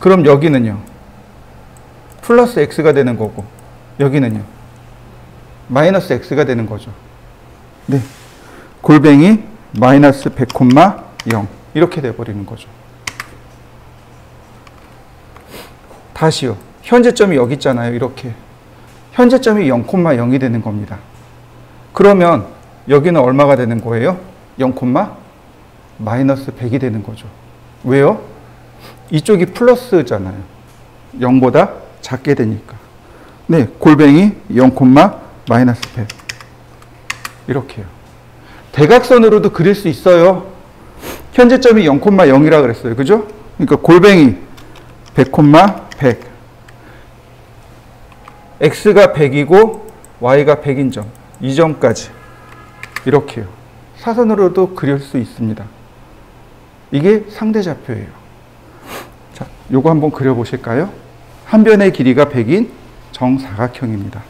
그럼 여기는요? 플러스 x가 되는 거고 여기는요? 마이너스 x가 되는 거죠. 네, 골뱅이 마이너스 100,0 이렇게 돼버리는 거죠. 다시요. 현재점이 여기 있잖아요. 이렇게. 현재점이 0,0이 되는 겁니다. 그러면 여기는 얼마가 되는 거예요? 0, 마이너스 100이 되는 거죠. 왜요? 이쪽이 플러스잖아요. 0보다 작게 되니까. 네, 골뱅이 0, 마이너스 100. 이렇게요. 대각선으로도 그릴 수 있어요. 현재점이 0,0이라 그랬어요. 그죠? 그러니까 골뱅이 100, 100. x가 100이고 y가 100인 점. 이 점까지. 이렇게요. 사선으로도 그릴 수 있습니다. 이게 상대좌표예요. 자, 요거 한번 그려보실까요? 한 변의 길이가 100인 정사각형입니다.